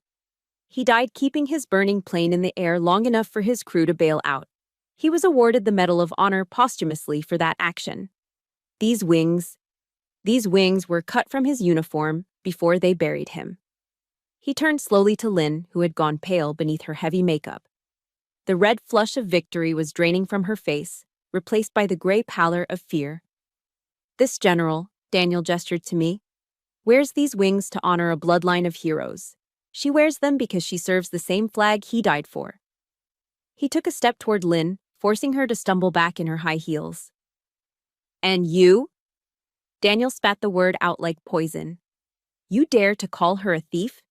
[SPEAKER 1] "He died keeping his burning plane in the air long enough for his crew to bail out. He was awarded the Medal of Honor posthumously for that action. These wings were cut from his uniform before they buried him." He turned slowly to Lynn, who had gone pale beneath her heavy makeup. The red flush of victory was draining from her face, replaced by the gray pallor of fear. "This general," Daniel gestured to me, "wears these wings to honor a bloodline of heroes. She wears them because she serves the same flag he died for." He took a step toward Lynn, forcing her to stumble back in her high heels. "And you?" Daniel spat the word out like poison. "You dare to call her a thief?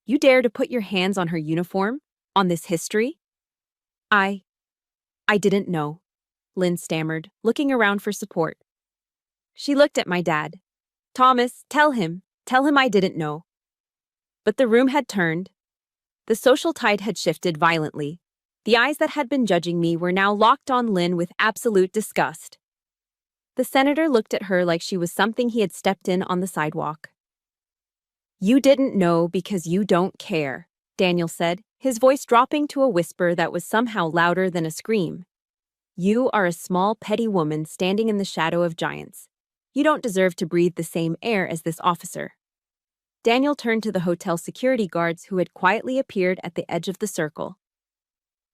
[SPEAKER 1] You dare to put your hands on her uniform? On this history?" I didn't know. Lynn stammered, looking around for support. She looked at my dad. Thomas, tell him I didn't know. But the room had turned. The social tide had shifted violently. The eyes that had been judging me were now locked on Lynn with absolute disgust. The senator looked at her like she was something he had stepped in on the sidewalk. You didn't know because you don't care, Daniel said, his voice dropping to a whisper that was somehow louder than a scream. You are a small, petty woman standing in the shadow of giants. You don't deserve to breathe the same air as this officer. Daniel turned to the hotel security guards who had quietly appeared at the edge of the circle.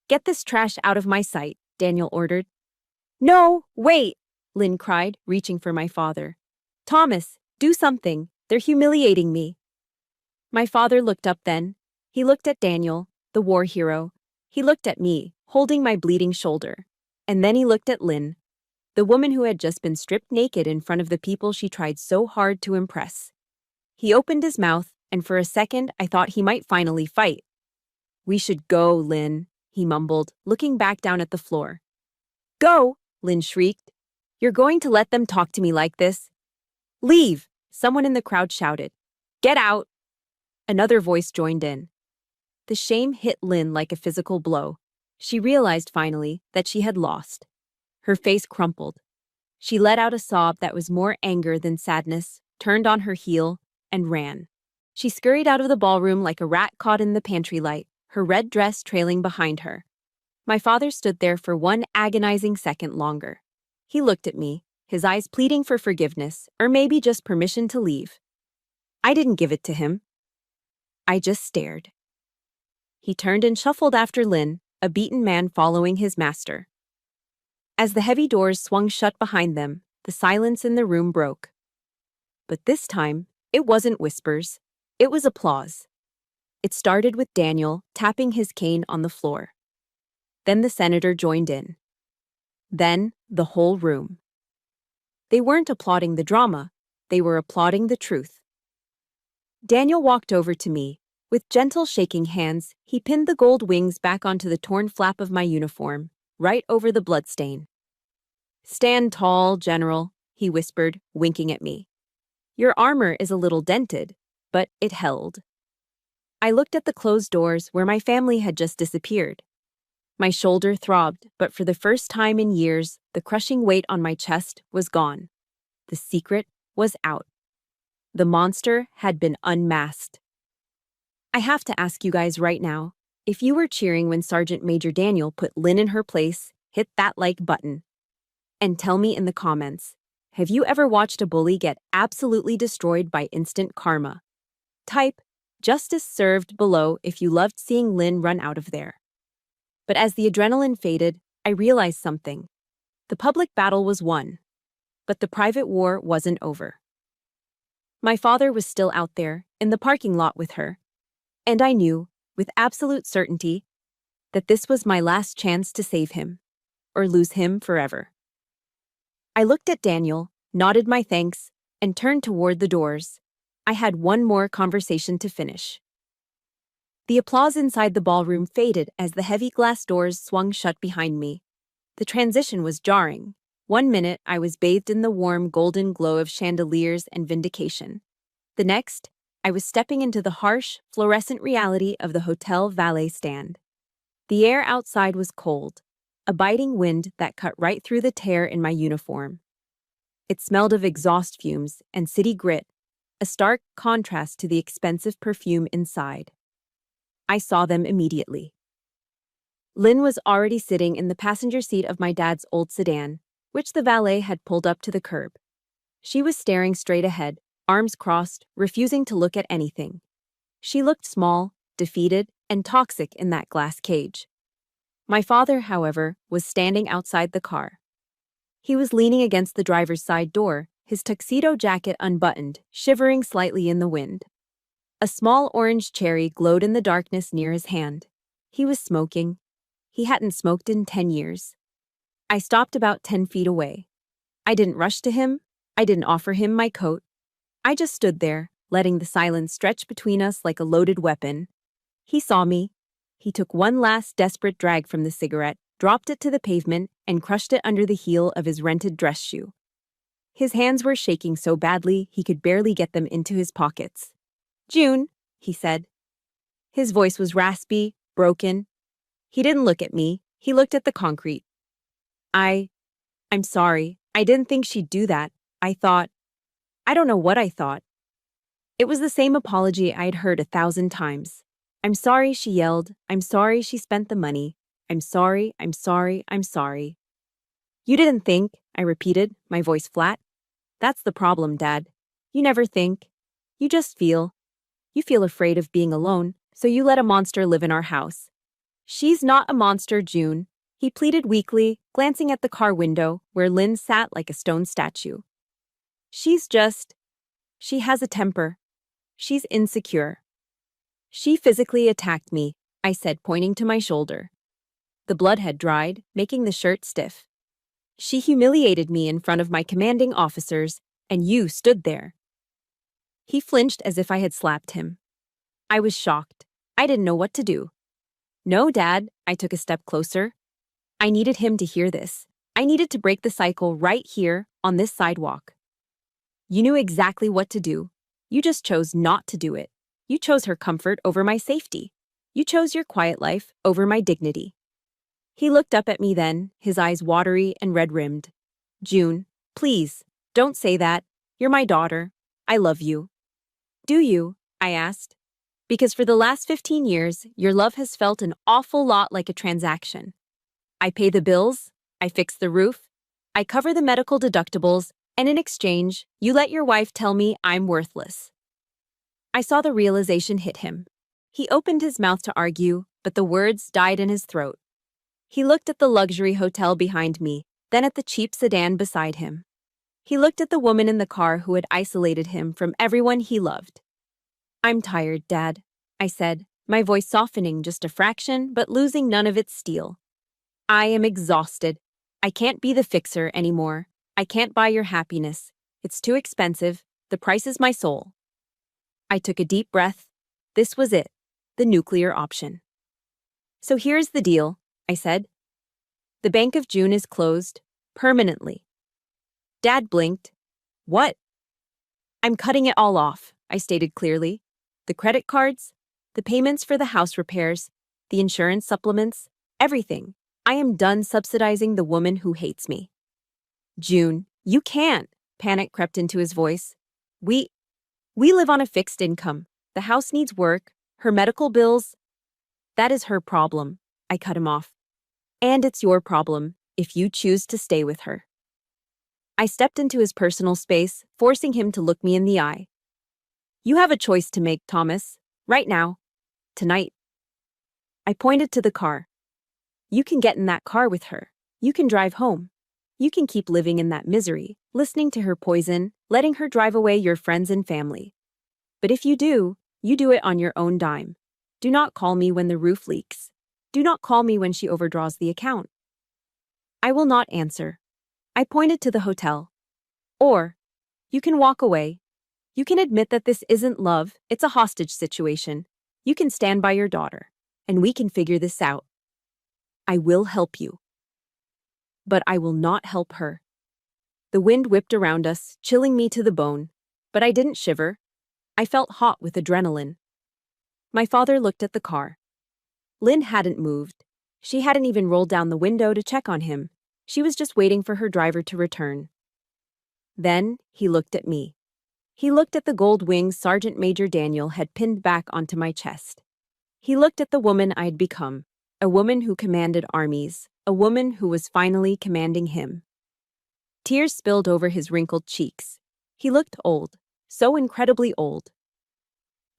[SPEAKER 1] Get this trash out of my sight, Daniel ordered. No, wait, Lynn cried, reaching for my father. Thomas, do something. They're humiliating me. My father looked up then. He looked at Daniel, the war hero. He looked at me, holding my bleeding shoulder. And then he looked at Lynn, the woman who had just been stripped naked in front of the people she tried so hard to impress. He opened his mouth, and for a second I thought he might finally fight. We should go, Lynn, he mumbled, looking back down at the floor. Go, Lynn shrieked. You're going to let them talk to me like this? Leave, someone in the crowd shouted. Get out. Another voice joined in. The shame hit Lynn like a physical blow. She realized finally that she had lost. Her face crumpled. She let out a sob that was more anger than sadness, turned on her heel, and ran. She scurried out of the ballroom like a rat caught in the pantry light, her red dress trailing behind her. My father stood there for one agonizing second longer. He looked at me, his eyes pleading for forgiveness, or maybe just permission to leave. I didn't give it to him. I just stared. He turned and shuffled after Lynn, a beaten man following his master. As the heavy doors swung shut behind them, the silence in the room broke. But this time, it wasn't whispers. It was applause. It started with Daniel tapping his cane on the floor. Then the senator joined in. Then the whole room. They weren't applauding the drama. They were applauding the truth. Daniel walked over to me. With gentle shaking hands, he pinned the gold wings back onto the torn flap of my uniform, right over the bloodstain. Stand tall, General, he whispered, winking at me. Your armor is a little dented, but it held. I looked at the closed doors where my family had just disappeared. My shoulder throbbed, but for the first time in years, the crushing weight on my chest was gone. The secret was out. The monster had been unmasked. I have to ask you guys right now, if you were cheering when Sergeant Major Daniel put Lynn in her place, hit that like button. And tell me in the comments, have you ever watched a bully get absolutely destroyed by instant karma? Type, justice served below if you loved seeing Lynn run out of there. But as the adrenaline faded, I realized something. The public battle was won, but the private war wasn't over. My father was still out there, in the parking lot with her, and I knew, with absolute certainty, that this was my last chance to save him, or lose him forever. I looked at Daniel, nodded my thanks, and turned toward the doors. I had one more conversation to finish. The applause inside the ballroom faded as the heavy glass doors swung shut behind me. The transition was jarring. 1 minute, I was bathed in the warm, golden glow of chandeliers and vindication. The next, I was stepping into the harsh, fluorescent reality of the hotel valet stand. The air outside was cold, a biting wind that cut right through the tear in my uniform. It smelled of exhaust fumes and city grit, a stark contrast to the expensive perfume inside. I saw them immediately. Lynn was already sitting in the passenger seat of my dad's old sedan, which the valet had pulled up to the curb. She was staring straight ahead, arms crossed, refusing to look at anything. She looked small, defeated, and toxic in that glass cage. My father, however, was standing outside the car. He was leaning against the driver's side door, his tuxedo jacket unbuttoned, shivering slightly in the wind. A small orange cherry glowed in the darkness near his hand. He was smoking. He hadn't smoked in 10 years. I stopped about 10 feet away. I didn't rush to him. I didn't offer him my coat. I just stood there, letting the silence stretch between us like a loaded weapon. He saw me. He took one last desperate drag from the cigarette, dropped it to the pavement, and crushed it under the heel of his rented dress shoe. His hands were shaking so badly he could barely get them into his pockets. "June," he said. His voice was raspy, broken. He didn't look at me, he looked at the concrete. I'm sorry. I didn't think she'd do that. I don't know what I thought. It was the same apology I'd heard 1,000 times. "I'm sorry," she yelled. "I'm sorry she spent the money. I'm sorry, I'm sorry, I'm sorry." "You didn't think," I repeated, my voice flat. "That's the problem, Dad. You never think. You just feel. You feel afraid of being alone, so you let a monster live in our house." "She's not a monster, June," he pleaded weakly, glancing at the car window where Lynn sat like a stone statue. She has a temper. She's insecure." "She physically attacked me," I said, pointing to my shoulder. The blood had dried, making the shirt stiff. "She humiliated me in front of my commanding officers, and you stood there." He flinched as if I had slapped him. I was shocked. I didn't know what to do. "No, Dad," I took a step closer. I needed him to hear this. I needed to break the cycle right here, on this sidewalk. "You knew exactly what to do. You just chose not to do it. You chose her comfort over my safety. You chose your quiet life over my dignity." He looked up at me then, his eyes watery and red-rimmed. "June, please, don't say that. You're my daughter. I love you." "Do you?" I asked. "Because for the last 15 years, your love has felt an awful lot like a transaction. I pay the bills, I fix the roof, I cover the medical deductibles, and in exchange, you let your wife tell me I'm worthless." I saw the realization hit him. He opened his mouth to argue, but the words died in his throat. He looked at the luxury hotel behind me, then at the cheap sedan beside him. He looked at the woman in the car who had isolated him from everyone he loved. "I'm tired, Dad," I said, my voice softening just a fraction but losing none of its steel. "I am exhausted. I can't be the fixer anymore. I can't buy your happiness. It's too expensive. The price is my soul." I took a deep breath. This was it, the nuclear option. "So here's the deal," I said. "The Bank of June is closed, permanently." Dad blinked. "What?" "I'm cutting it all off," I stated clearly. "The credit cards, the payments for the house repairs, the insurance supplements, everything. I am done subsidizing the woman who hates me." "June, you can't," panic crept into his voice. We live on a fixed income. The house needs work, her medical bills." "That is her problem," I cut him off. "And it's your problem, if you choose to stay with her." I stepped into his personal space, forcing him to look me in the eye. "You have a choice to make, Thomas. Right now. Tonight." I pointed to the car. "You can get in that car with her. You can drive home. You can keep living in that misery, listening to her poison, letting her drive away your friends and family. But if you do it on your own dime. Do not call me when the roof leaks. Do not call me when she overdraws the account." I will not answer. I pointed to the hotel. "Or, you can walk away. You can admit that this isn't love, it's a hostage situation. You can stand by your daughter, and we can figure this out. I will help you. But I will not help her." The wind whipped around us, chilling me to the bone. But I didn't shiver. I felt hot with adrenaline. My father looked at the car. Lynn hadn't moved. She hadn't even rolled down the window to check on him. She was just waiting for her driver to return. Then he looked at me. He looked at the gold wings Sergeant Major Daniel had pinned back onto my chest. He looked at the woman I'd become, a woman who commanded armies, a woman who was finally commanding him. Tears spilled over his wrinkled cheeks. He looked old, so incredibly old.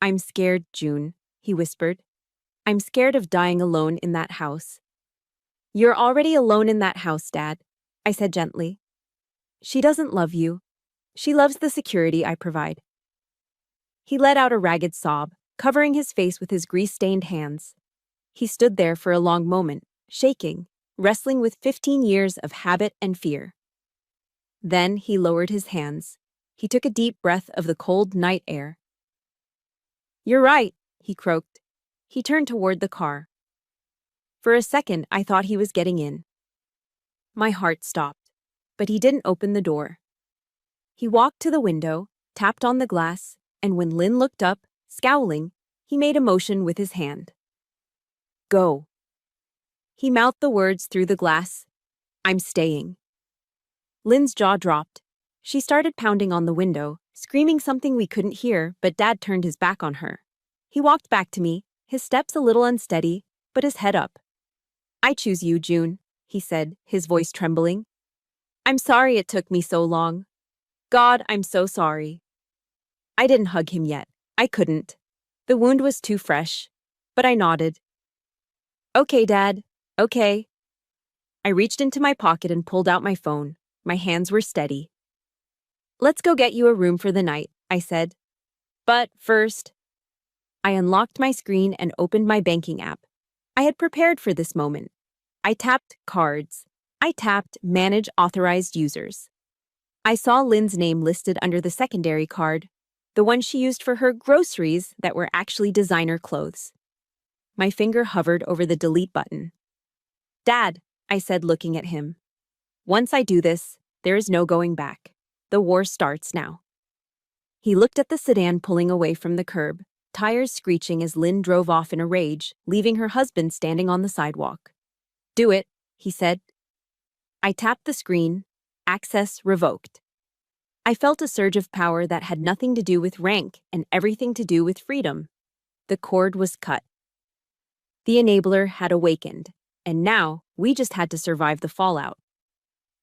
[SPEAKER 1] "I'm scared, June," he whispered. "I'm scared of dying alone in that house." "You're already alone in that house, Dad," I said gently. "She doesn't love you. She loves the security I provide." He let out a ragged sob, covering his face with his grease-stained hands. He stood there for a long moment, shaking, wrestling with 15 years of habit and fear. Then he lowered his hands. He took a deep breath of the cold night air. "You're right," he croaked. He turned toward the car. For a second, I thought he was getting in. My heart stopped, but he didn't open the door. He walked to the window, tapped on the glass, and when Lynn looked up, scowling, he made a motion with his hand. Go. He mouthed the words through the glass. I'm staying. Lynn's jaw dropped. She started pounding on the window, screaming something we couldn't hear, but Dad turned his back on her. He walked back to me, his steps a little unsteady, but his head up. I choose you, June, he said, his voice trembling. I'm sorry it took me so long. God, I'm so sorry. I didn't hug him yet. I couldn't. The wound was too fresh. But I nodded. Okay, Dad. Okay. I reached into my pocket and pulled out my phone. My hands were steady. Let's go get you a room for the night, I said. But first, I unlocked my screen and opened my banking app. I had prepared for this moment. I tapped Cards. I tapped Manage Authorized Users. I saw Lynn's name listed under the secondary card, the one she used for her groceries that were actually designer clothes. My finger hovered over the delete button. Dad, I said, looking at him. Once I do this, there is no going back. The war starts now. He looked at the sedan pulling away from the curb, tires screeching as Lynn drove off in a rage, leaving her husband standing on the sidewalk. Do it, he said. I tapped the screen. Access revoked. I felt a surge of power that had nothing to do with rank and everything to do with freedom. The cord was cut. The enabler had awakened, and now we just had to survive the fallout.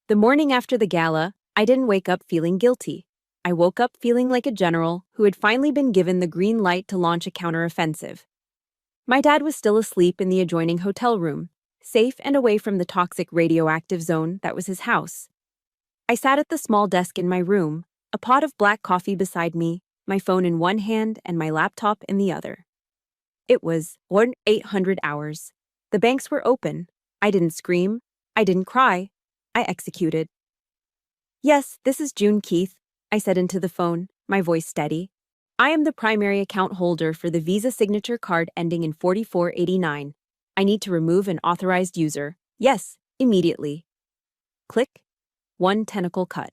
[SPEAKER 1] The morning after the gala, I didn't wake up feeling guilty. I woke up feeling like a general who had finally been given the green light to launch a counteroffensive. My dad was still asleep in the adjoining hotel room, safe and away from the toxic radioactive zone that was his house. I sat at the small desk in my room, a pot of black coffee beside me, my phone in one hand and my laptop in the other. It was 800 hours. The banks were open. I didn't scream. I didn't cry. I executed. Yes, this is June Keith, I said into the phone, my voice steady. I am the primary account holder for the Visa signature card ending in 4489. I need to remove an authorized user. Yes, immediately. Click. One tentacle cut.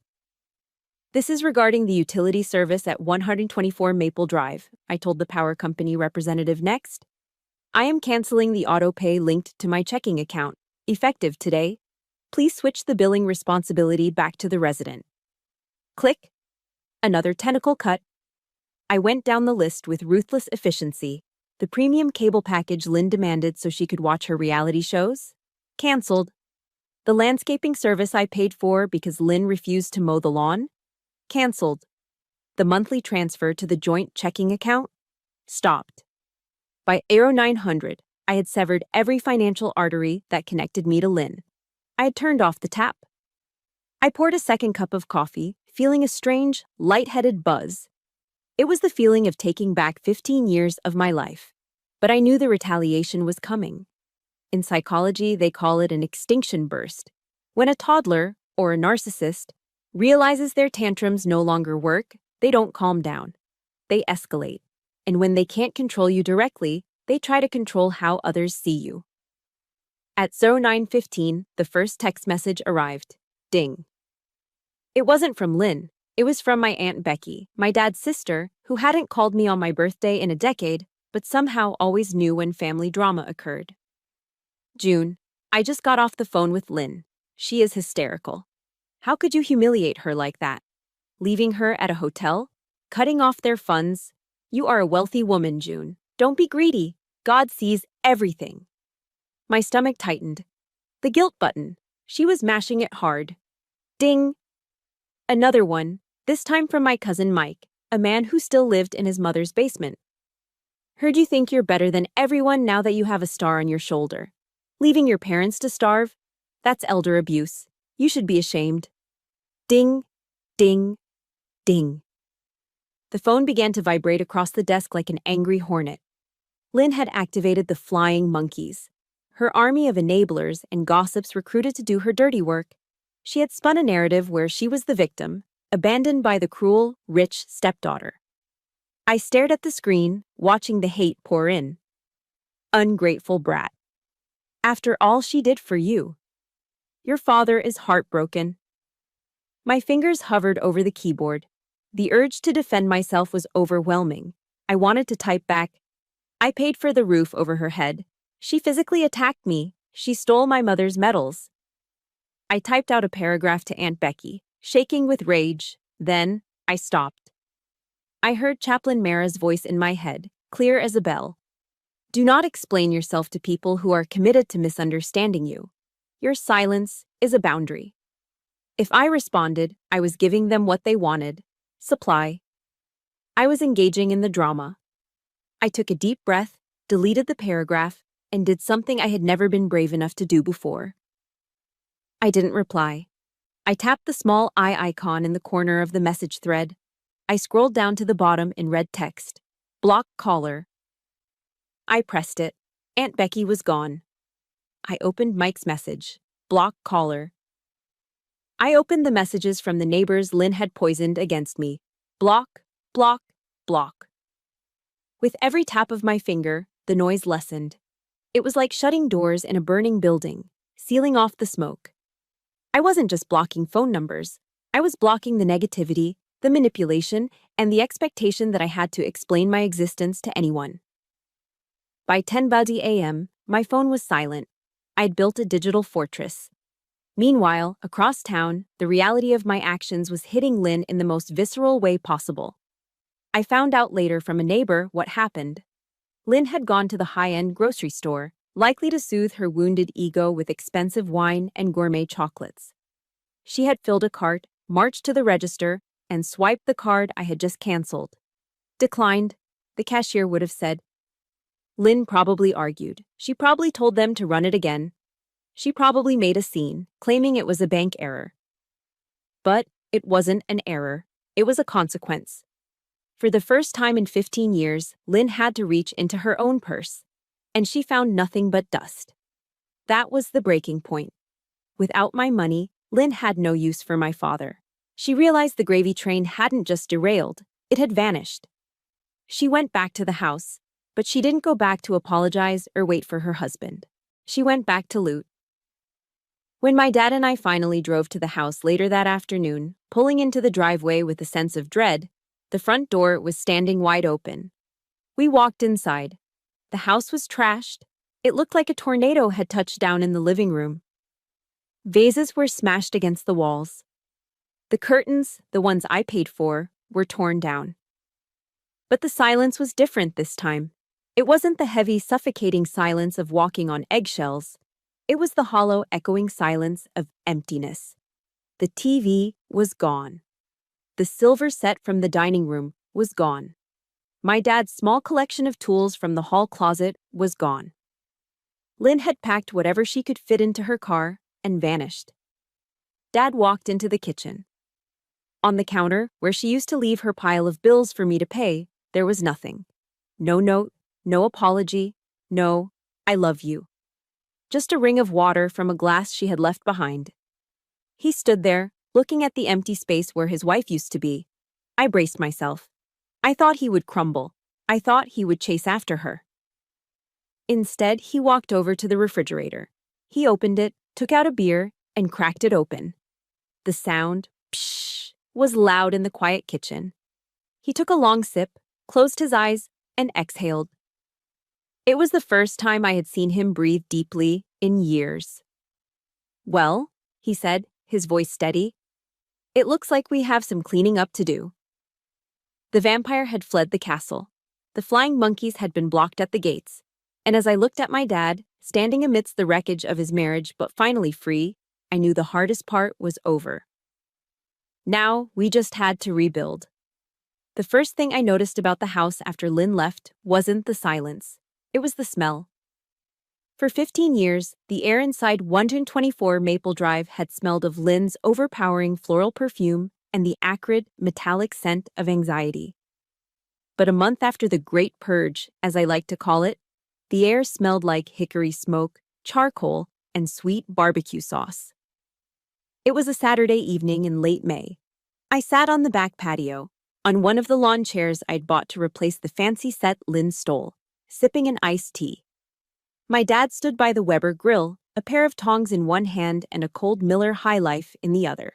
[SPEAKER 1] This is regarding the utility service at 124 Maple Drive, I told the power company representative next. I am canceling the auto pay linked to my checking account, effective today. Please switch the billing responsibility back to the resident. Click. Another tentacle cut. I went down the list with ruthless efficiency. The premium cable package Lynn demanded so she could watch her reality shows? Cancelled. The landscaping service I paid for because Lynn refused to mow the lawn? Cancelled. The monthly transfer to the joint checking account? Stopped. By Aero 900, I had severed every financial artery that connected me to Lynn. I had turned off the tap. I poured a second cup of coffee, feeling a strange, lightheaded buzz. It was the feeling of taking back 15 years of my life. But I knew the retaliation was coming. In psychology, they call it an extinction burst. When a toddler, or a narcissist, realizes their tantrums no longer work, they don't calm down. They escalate. And when they can't control you directly, they try to control how others see you. At 09:15, the first text message arrived. Ding. It wasn't from Lynn. It was from my Aunt Becky, my dad's sister, who hadn't called me on my birthday in a decade, but somehow always knew when family drama occurred. June, I just got off the phone with Lynn. She is hysterical. How could you humiliate her like that? Leaving her at a hotel? Cutting off their funds? You are a wealthy woman, June. Don't be greedy. God sees everything. My stomach tightened. The guilt button. She was mashing it hard. Ding. Another one, this time from my cousin Mike, a man who still lived in his mother's basement. Heard you think you're better than everyone now that you have a star on your shoulder. Leaving your parents to starve? That's elder abuse. You should be ashamed. Ding, ding, ding. The phone began to vibrate across the desk like an angry hornet. Lynn had activated the flying monkeys. Her army of enablers and gossips recruited to do her dirty work. She had spun a narrative where she was the victim, abandoned by the cruel, rich stepdaughter. I stared at the screen, watching the hate pour in. Ungrateful brat. After all she did for you. Your father is heartbroken. My fingers hovered over the keyboard. The urge to defend myself was overwhelming. I wanted to type back, I paid for the roof over her head. She physically attacked me. She stole my mother's medals. I typed out a paragraph to Aunt Becky, shaking with rage. Then, I stopped. I heard Chaplain Mara's voice in my head, clear as a bell. Do not explain yourself to people who are committed to misunderstanding you. Your silence is a boundary. If I responded, I was giving them what they wanted. Supply. I was engaging in the drama. I took a deep breath, deleted the paragraph, and did something I had never been brave enough to do before. I didn't reply. I tapped the small eye icon in the corner of the message thread. I scrolled down to the bottom in red text. Block caller. I pressed it. Aunt Becky was gone. I opened Mike's message. Block caller. I opened the messages from the neighbors Lynn had poisoned against me. Block, block, block. With every tap of my finger, the noise lessened. It was like shutting doors in a burning building, sealing off the smoke. I wasn't just blocking phone numbers. I was blocking the negativity, the manipulation, and the expectation that I had to explain my existence to anyone. By 10:30 a.m., my phone was silent. I'd built a digital fortress. Meanwhile, across town, the reality of my actions was hitting Lynn in the most visceral way possible. I found out later from a neighbor what happened. Lynn had gone to the high-end grocery store, likely to soothe her wounded ego with expensive wine and gourmet chocolates. She had filled a cart, marched to the register, and swiped the card I had just canceled. Declined, the cashier would have said. Lynn probably argued. She probably told them to run it again. She probably made a scene, claiming it was a bank error. But it wasn't an error. It was a consequence. For the first time in 15 years, Lynn had to reach into her own purse, and she found nothing but dust. That was the breaking point. Without my money, Lynn had no use for my father. She realized the gravy train hadn't just derailed, it had vanished. She went back to the house, but she didn't go back to apologize or wait for her husband. She went back to loot. When my dad and I finally drove to the house later that afternoon, pulling into the driveway with a sense of dread, the front door was standing wide open. We walked inside. The house was trashed. It looked like a tornado had touched down in the living room. Vases were smashed against the walls. The curtains, the ones I paid for, were torn down. But the silence was different this time. It wasn't the heavy, suffocating silence of walking on eggshells. It was the hollow, echoing silence of emptiness. The TV was gone. The silver set from the dining room was gone. My dad's small collection of tools from the hall closet was gone. Lynn had packed whatever she could fit into her car and vanished. Dad walked into the kitchen. On the counter, where she used to leave her pile of bills for me to pay, there was nothing. No note, no apology, no, I love you. Just a ring of water from a glass she had left behind. He stood there, looking at the empty space where his wife used to be. I braced myself. I thought he would crumble. I thought he would chase after her. Instead, he walked over to the refrigerator. He opened it, took out a beer, and cracked it open. The sound, pshh, was loud in the quiet kitchen. He took a long sip, closed his eyes, and exhaled. It was the first time I had seen him breathe deeply in years. Well, he said, his voice steady, it looks like we have some cleaning up to do. The vampire had fled the castle. The flying monkeys had been blocked at the gates. And as I looked at my dad, standing amidst the wreckage of his marriage but finally free, I knew the hardest part was over. Now, we just had to rebuild. The first thing I noticed about the house after Lynn left wasn't the silence. It was the smell. For 15 years, the air inside 124 Maple Drive had smelled of Lynn's overpowering floral perfume and the acrid, metallic scent of anxiety. But a month after the Great Purge, as I like to call it, the air smelled like hickory smoke, charcoal, and sweet barbecue sauce. It was a Saturday evening in late May. I sat on the back patio, on one of the lawn chairs I'd bought to replace the fancy set Lynn stole, sipping an iced tea. My dad stood by the Weber grill, a pair of tongs in one hand and a cold Miller High Life in the other.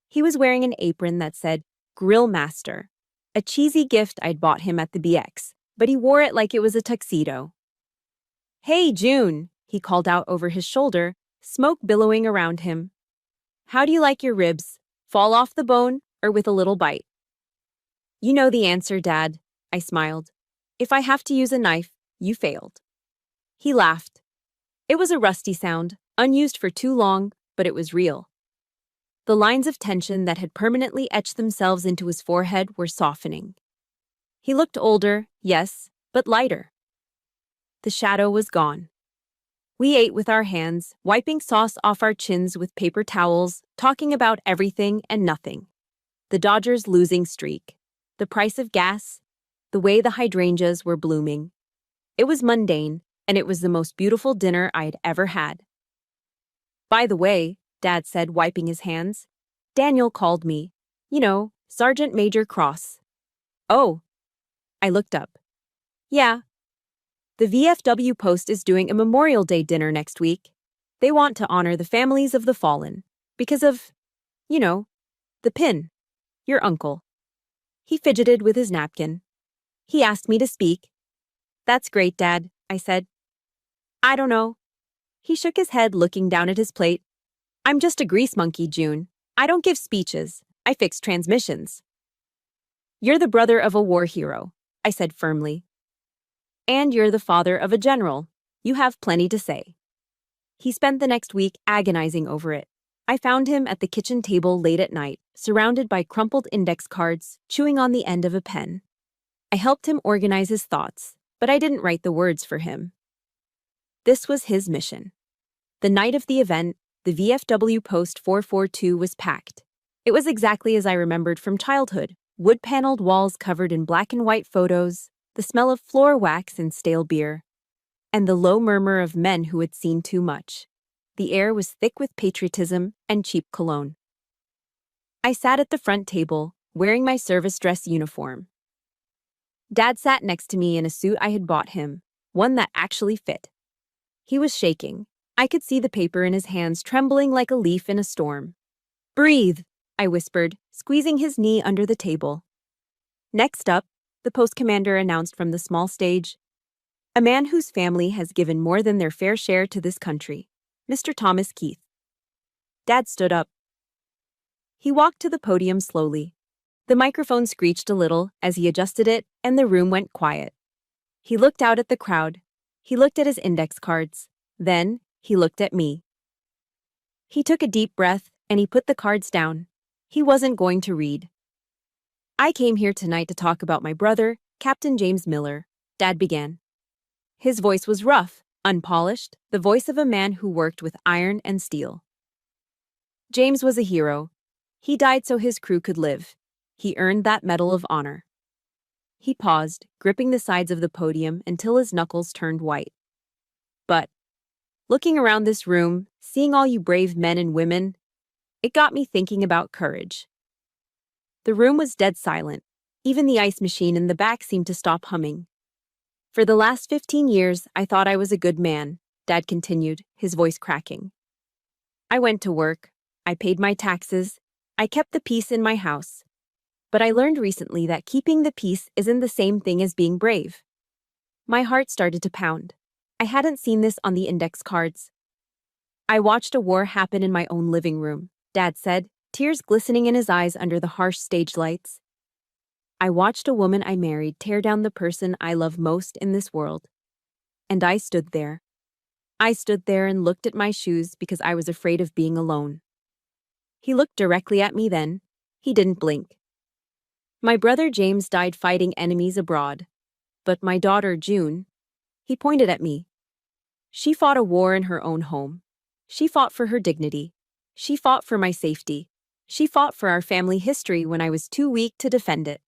[SPEAKER 1] He was wearing an apron that said, Grill Master, a cheesy gift I'd bought him at the BX, but he wore it like it was a tuxedo. "Hey, June," he called out over his shoulder, smoke billowing around him. "How do you like your ribs? Fall off the bone or with a little bite?" "You know the answer, Dad," I smiled. "If I have to use a knife, you failed." He laughed. It was a rusty sound, unused for too long, but it was real. The lines of tension that had permanently etched themselves into his forehead were softening. He looked older, yes, but lighter. The shadow was gone. We ate with our hands, wiping sauce off our chins with paper towels, talking about everything and nothing. The Dodgers' losing streak, the price of gas, the way the hydrangeas were blooming. It was mundane, and it was the most beautiful dinner I had ever had. "By the way," Dad said, wiping his hands, "Daniel called me. You know, Sergeant Major Cross." "Oh." I looked up. "Yeah. The VFW Post is doing a Memorial Day dinner next week. They want to honor the families of the fallen. Because of, you know, the pin. Your uncle." He fidgeted with his napkin. He asked me to speak. "That's great, Dad," I said. "I don't know." He shook his head, looking down at his plate. "I'm just a grease monkey, June. I don't give speeches. I fix transmissions." "You're the brother of a war hero," I said firmly. "And you're the father of a general. You have plenty to say." He spent the next week agonizing over it. I found him at the kitchen table late at night, surrounded by crumpled index cards, chewing on the end of a pen. I helped him organize his thoughts, but I didn't write the words for him. This was his mission. The night of the event, the VFW Post 442 was packed. It was exactly as I remembered from childhood: wood-paneled walls covered in black and white photos, the smell of floor wax and stale beer, and the low murmur of men who had seen too much. The air was thick with patriotism and cheap cologne. I sat at the front table, wearing my service dress uniform. Dad sat next to me in a suit I had bought him, one that actually fit. He was shaking. I could see the paper in his hands trembling like a leaf in a storm. "Breathe," I whispered, squeezing his knee under the table. "Next up," the post commander announced from the small stage, "a man whose family has given more than their fair share to this country, Mr. Thomas Keith." Dad stood up. He walked to the podium slowly. The microphone screeched a little as he adjusted it, and the room went quiet. He looked out at the crowd. He looked at his index cards. Then, he looked at me. He took a deep breath, and he put the cards down. He wasn't going to read. "I came here tonight to talk about my brother, Captain James Miller," Dad began. His voice was rough, unpolished, the voice of a man who worked with iron and steel. "James was a hero. He died so his crew could live. He earned that Medal of Honor." He paused, gripping the sides of the podium until his knuckles turned white. "But, looking around this room, seeing all you brave men and women, it got me thinking about courage." The room was dead silent. Even the ice machine in the back seemed to stop humming. "For the last 15 years, I thought I was a good man," Dad continued, his voice cracking. "I went to work. I paid my taxes. I kept the peace in my house. But I learned recently that keeping the peace isn't the same thing as being brave." My heart started to pound. I hadn't seen this on the index cards. "I watched a war happen in my own living room," Dad said, tears glistening in his eyes under the harsh stage lights. "I watched a woman I married tear down the person I love most in this world. And I stood there. I stood there and looked at my shoes because I was afraid of being alone." He looked directly at me then. He didn't blink. "My brother James died fighting enemies abroad. But my daughter June," he pointed at me. "She fought a war in her own home. She fought for her dignity. She fought for my safety. She fought for our family history when I was too weak to defend it."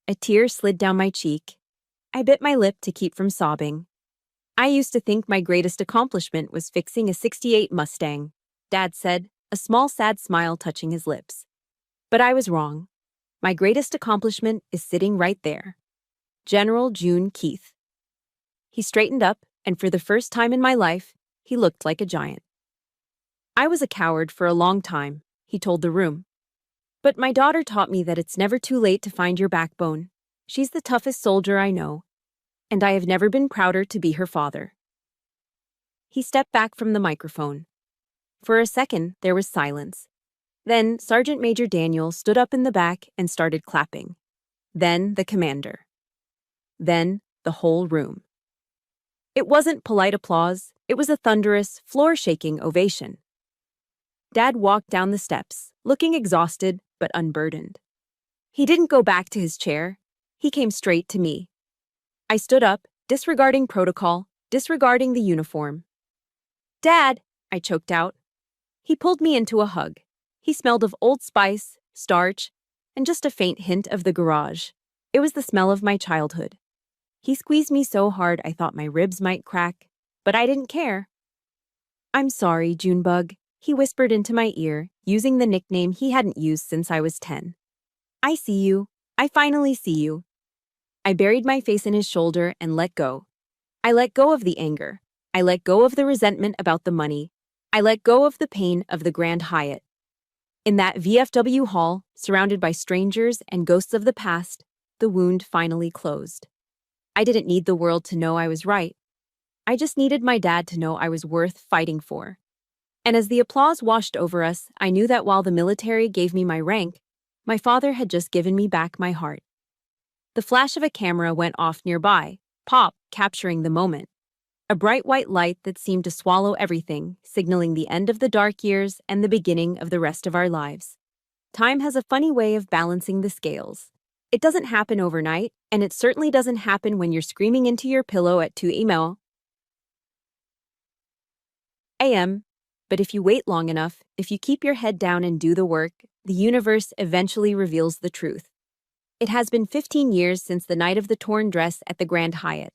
[SPEAKER 1] A tear slid down my cheek. I bit my lip to keep from sobbing. "I used to think my greatest accomplishment was fixing a '68 Mustang," Dad said, a small sad smile touching his lips. "But I was wrong. My greatest accomplishment is sitting right there. General June Keith." He straightened up, and for the first time in my life, he looked like a giant. I was a coward for a long time, he told the room. But my daughter taught me that it's never too late to find your backbone. She's the toughest soldier I know, and I have never been prouder to be her father. He stepped back from the microphone. For a second, there was silence. Then Sergeant Major Daniel stood up in the back and started clapping. Then the commander. Then the whole room. It wasn't polite applause, it was a thunderous, floor-shaking ovation. Dad walked down the steps, looking exhausted but unburdened. He didn't go back to his chair. He came straight to me. I stood up, disregarding protocol, disregarding the uniform. "Dad," I choked out. He pulled me into a hug. He smelled of Old Spice, starch, and just a faint hint of the garage. It was the smell of my childhood. He squeezed me so hard I thought my ribs might crack, but I didn't care. "I'm sorry, Junebug," he whispered into my ear, using the nickname he hadn't used since I was 10. "I see you. I finally see you." I buried my face in his shoulder and let go. I let go of the anger. I let go of the resentment about the money. I let go of the pain of the Grand Hyatt. In that VFW hall, surrounded by strangers and ghosts of the past, the wound finally closed. I didn't need the world to know I was right. I just needed my dad to know I was worth fighting for. And as the applause washed over us, I knew that while the military gave me my rank, my father had just given me back my heart. The flash of a camera went off nearby, pop, capturing the moment. A bright white light that seemed to swallow everything, signaling the end of the dark years and the beginning of the rest of our lives. Time has a funny way of balancing the scales. It doesn't happen overnight, and it certainly doesn't happen when you're screaming into your pillow at 2 a.m. But if you wait long enough, if you keep your head down and do the work, the universe eventually reveals the truth. It has been 15 years since the night of the torn dress at the Grand Hyatt.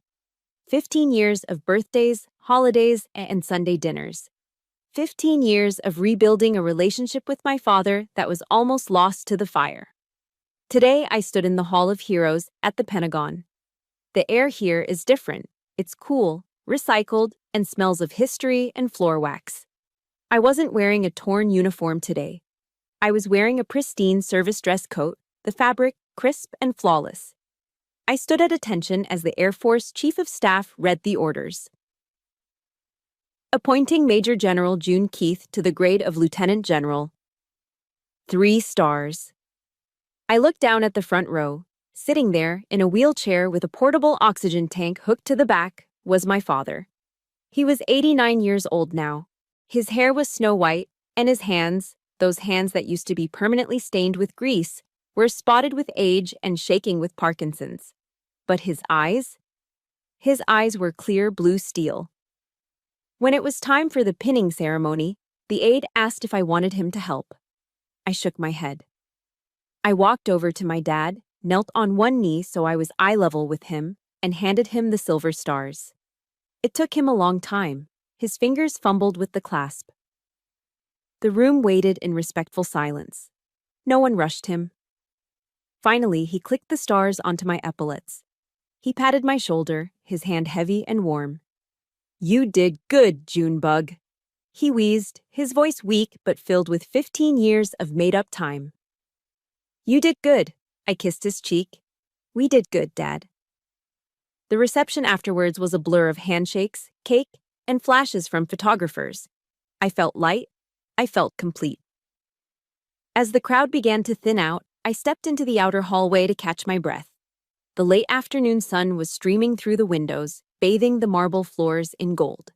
[SPEAKER 1] 15 years of birthdays, holidays, and Sunday dinners. 15 years of rebuilding a relationship with my father that was almost lost to the fire. Today, I stood in the Hall of Heroes at the Pentagon. The air here is different. It's cool, recycled, and smells of history and floor wax. I wasn't wearing a torn uniform today. I was wearing a pristine service dress coat, the fabric crisp and flawless. I stood at attention as the Air Force Chief of Staff read the orders. Appointing Major General June Keith to the grade of Lieutenant General. 3 stars. I looked down at the front row. Sitting there, in a wheelchair with a portable oxygen tank hooked to the back, was my father. He was 89 years old now. His hair was snow white, and his hands, those hands that used to be permanently stained with grease, were spotted with age and shaking with Parkinson's. But his eyes? His eyes were clear blue steel. When it was time for the pinning ceremony, the aide asked if I wanted him to help. I shook my head. I walked over to my dad, knelt on one knee so I was eye level with him, and handed him the silver stars. It took him a long time. His fingers fumbled with the clasp. The room waited in respectful silence. No one rushed him. Finally, he clicked the stars onto my epaulets. He patted my shoulder, his hand heavy and warm. "You did good, Junebug." He wheezed, his voice weak but filled with 15 years of made-up time. "You did good," I kissed his cheek. "We did good, Dad." The reception afterwards was a blur of handshakes, cake, and flashes from photographers. I felt light. I felt complete. As the crowd began to thin out, I stepped into the outer hallway to catch my breath. The late afternoon sun was streaming through the windows, bathing the marble floors in gold.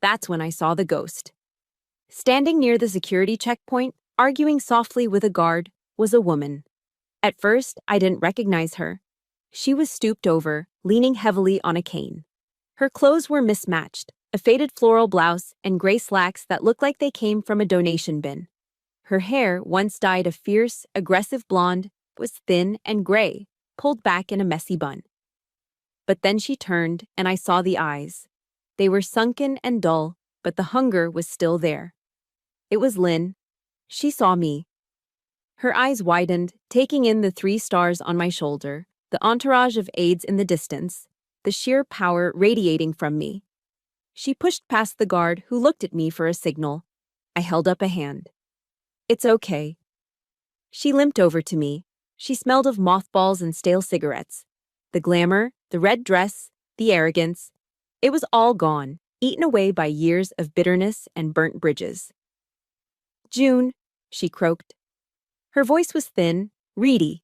[SPEAKER 1] That's when I saw the ghost. Standing near the security checkpoint, arguing softly with a guard, was a woman. At first, I didn't recognize her. She was stooped over, leaning heavily on a cane. Her clothes were mismatched, a faded floral blouse and gray slacks that looked like they came from a donation bin. Her hair, once dyed a fierce, aggressive blonde, was thin and gray, pulled back in a messy bun. But then she turned, and I saw the eyes. They were sunken and dull, but the hunger was still there. It was Lynn. She saw me. Her eyes widened, taking in the 3 stars on my shoulder, the entourage of aides in the distance, the sheer power radiating from me. She pushed past the guard, who looked at me for a signal. I held up a hand. It's okay. She limped over to me. She smelled of mothballs and stale cigarettes. The glamour, the red dress, the arrogance. It was all gone, eaten away by years of bitterness and burnt bridges. June, she croaked. Her voice was thin, reedy.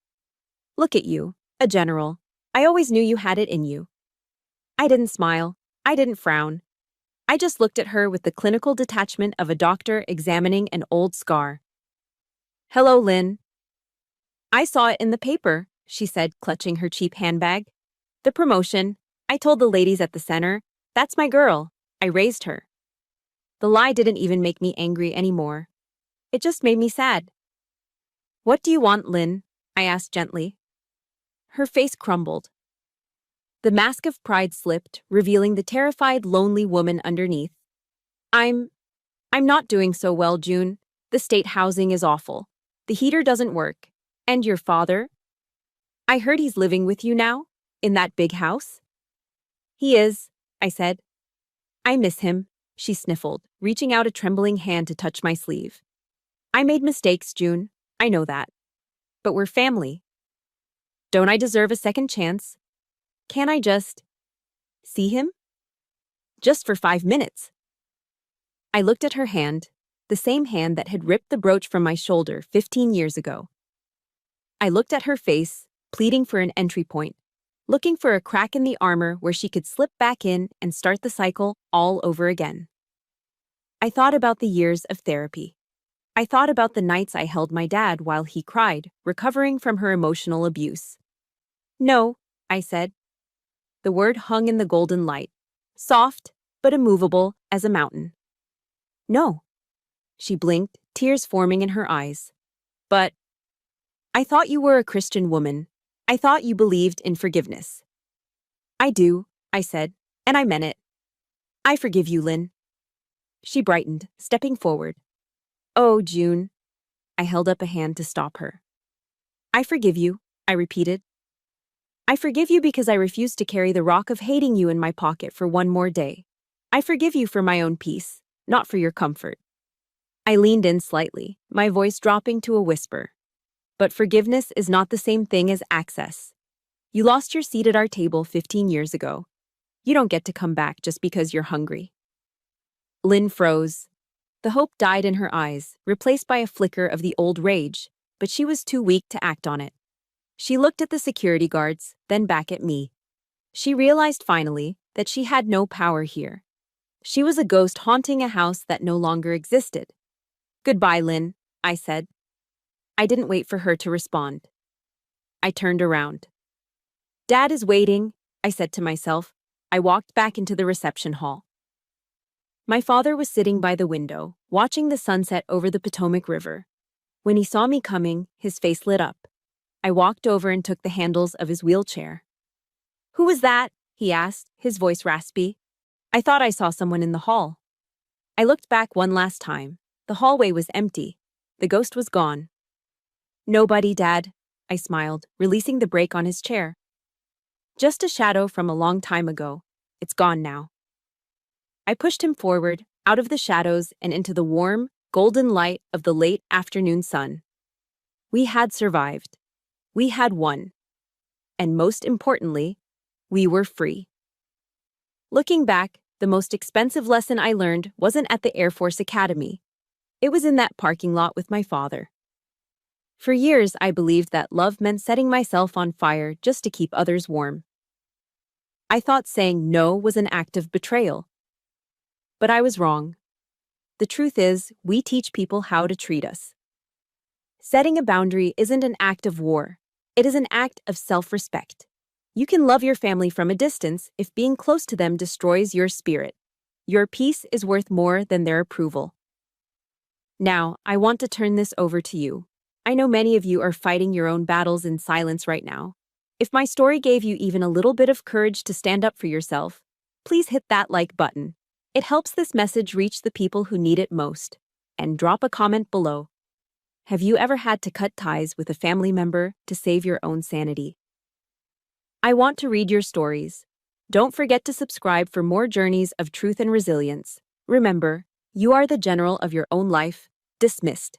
[SPEAKER 1] Look at you, a general. I always knew you had it in you. I didn't smile. I didn't frown. I just looked at her with the clinical detachment of a doctor examining an old scar. Hello, Lynn. I saw it in the paper, she said, clutching her cheap handbag. The promotion. I told the ladies at the center. That's my girl. I raised her. The lie didn't even make me angry anymore. It just made me sad. What do you want, Lynn? I asked gently. Her face crumbled. The mask of pride slipped, revealing the terrified, lonely woman underneath. I'm not doing so well, June. The state housing is awful. The heater doesn't work. And your father? I heard he's living with you now, in that big house. He is, I said. I miss him, she sniffled, reaching out a trembling hand to touch my sleeve. I made mistakes, June. I know that. But we're family. Don't I deserve a second chance? Can I just see him? Just for 5 minutes. I looked at her hand, the same hand that had ripped the brooch from my shoulder 15 years ago. I looked at her face, pleading for an entry point, looking for a crack in the armor where she could slip back in and start the cycle all over again. I thought about the years of therapy. I thought about the nights I held my dad while he cried, recovering from her emotional abuse. No, I said. The word hung in the golden light, soft but immovable as a mountain. No. She blinked, tears forming in her eyes. But I thought you were a Christian woman. I thought you believed in forgiveness. I do, I said, and I meant it. I forgive you, Lynn. She brightened, stepping forward. Oh, June. I held up a hand to stop her. I forgive you, I repeated. I forgive you because I refuse to carry the rock of hating you in my pocket for one more day. I forgive you for my own peace, not for your comfort. I leaned in slightly, my voice dropping to a whisper. But forgiveness is not the same thing as access. You lost your seat at our table 15 years ago. You don't get to come back just because you're hungry. Lynn froze. The hope died in her eyes, replaced by a flicker of the old rage, but she was too weak to act on it. She looked at the security guards, then back at me. She realized finally that she had no power here. She was a ghost haunting a house that no longer existed. Goodbye, Lynn, I said. I didn't wait for her to respond. I turned around. Dad is waiting, I said to myself. I walked back into the reception hall. My father was sitting by the window, watching the sunset over the Potomac River. When he saw me coming, his face lit up. I walked over and took the handles of his wheelchair. Who was that? He asked, his voice raspy. I thought I saw someone in the hall. I looked back one last time. The hallway was empty. The ghost was gone. Nobody, Dad, I smiled, releasing the brake on his chair. Just a shadow from a long time ago. It's gone now. I pushed him forward, out of the shadows and into the warm, golden light of the late afternoon sun. We had survived. We had won. And most importantly, we were free. Looking back, the most expensive lesson I learned wasn't at the Air Force Academy. It was in that parking lot with my father. For years, I believed that love meant setting myself on fire just to keep others warm. I thought saying no was an act of betrayal. But I was wrong. The truth is, we teach people how to treat us. Setting a boundary isn't an act of war. It is an act of self-respect. You can love your family from a distance if being close to them destroys your spirit. Your peace is worth more than their approval. Now, I want to turn this over to you. I know many of you are fighting your own battles in silence right now. If my story gave you even a little bit of courage to stand up for yourself, please hit that like button. It helps this message reach the people who need it most. And drop a comment below. Have you ever had to cut ties with a family member to save your own sanity? I want to read your stories. Don't forget to subscribe for more journeys of truth and resilience. Remember, you are the general of your own life. Dismissed.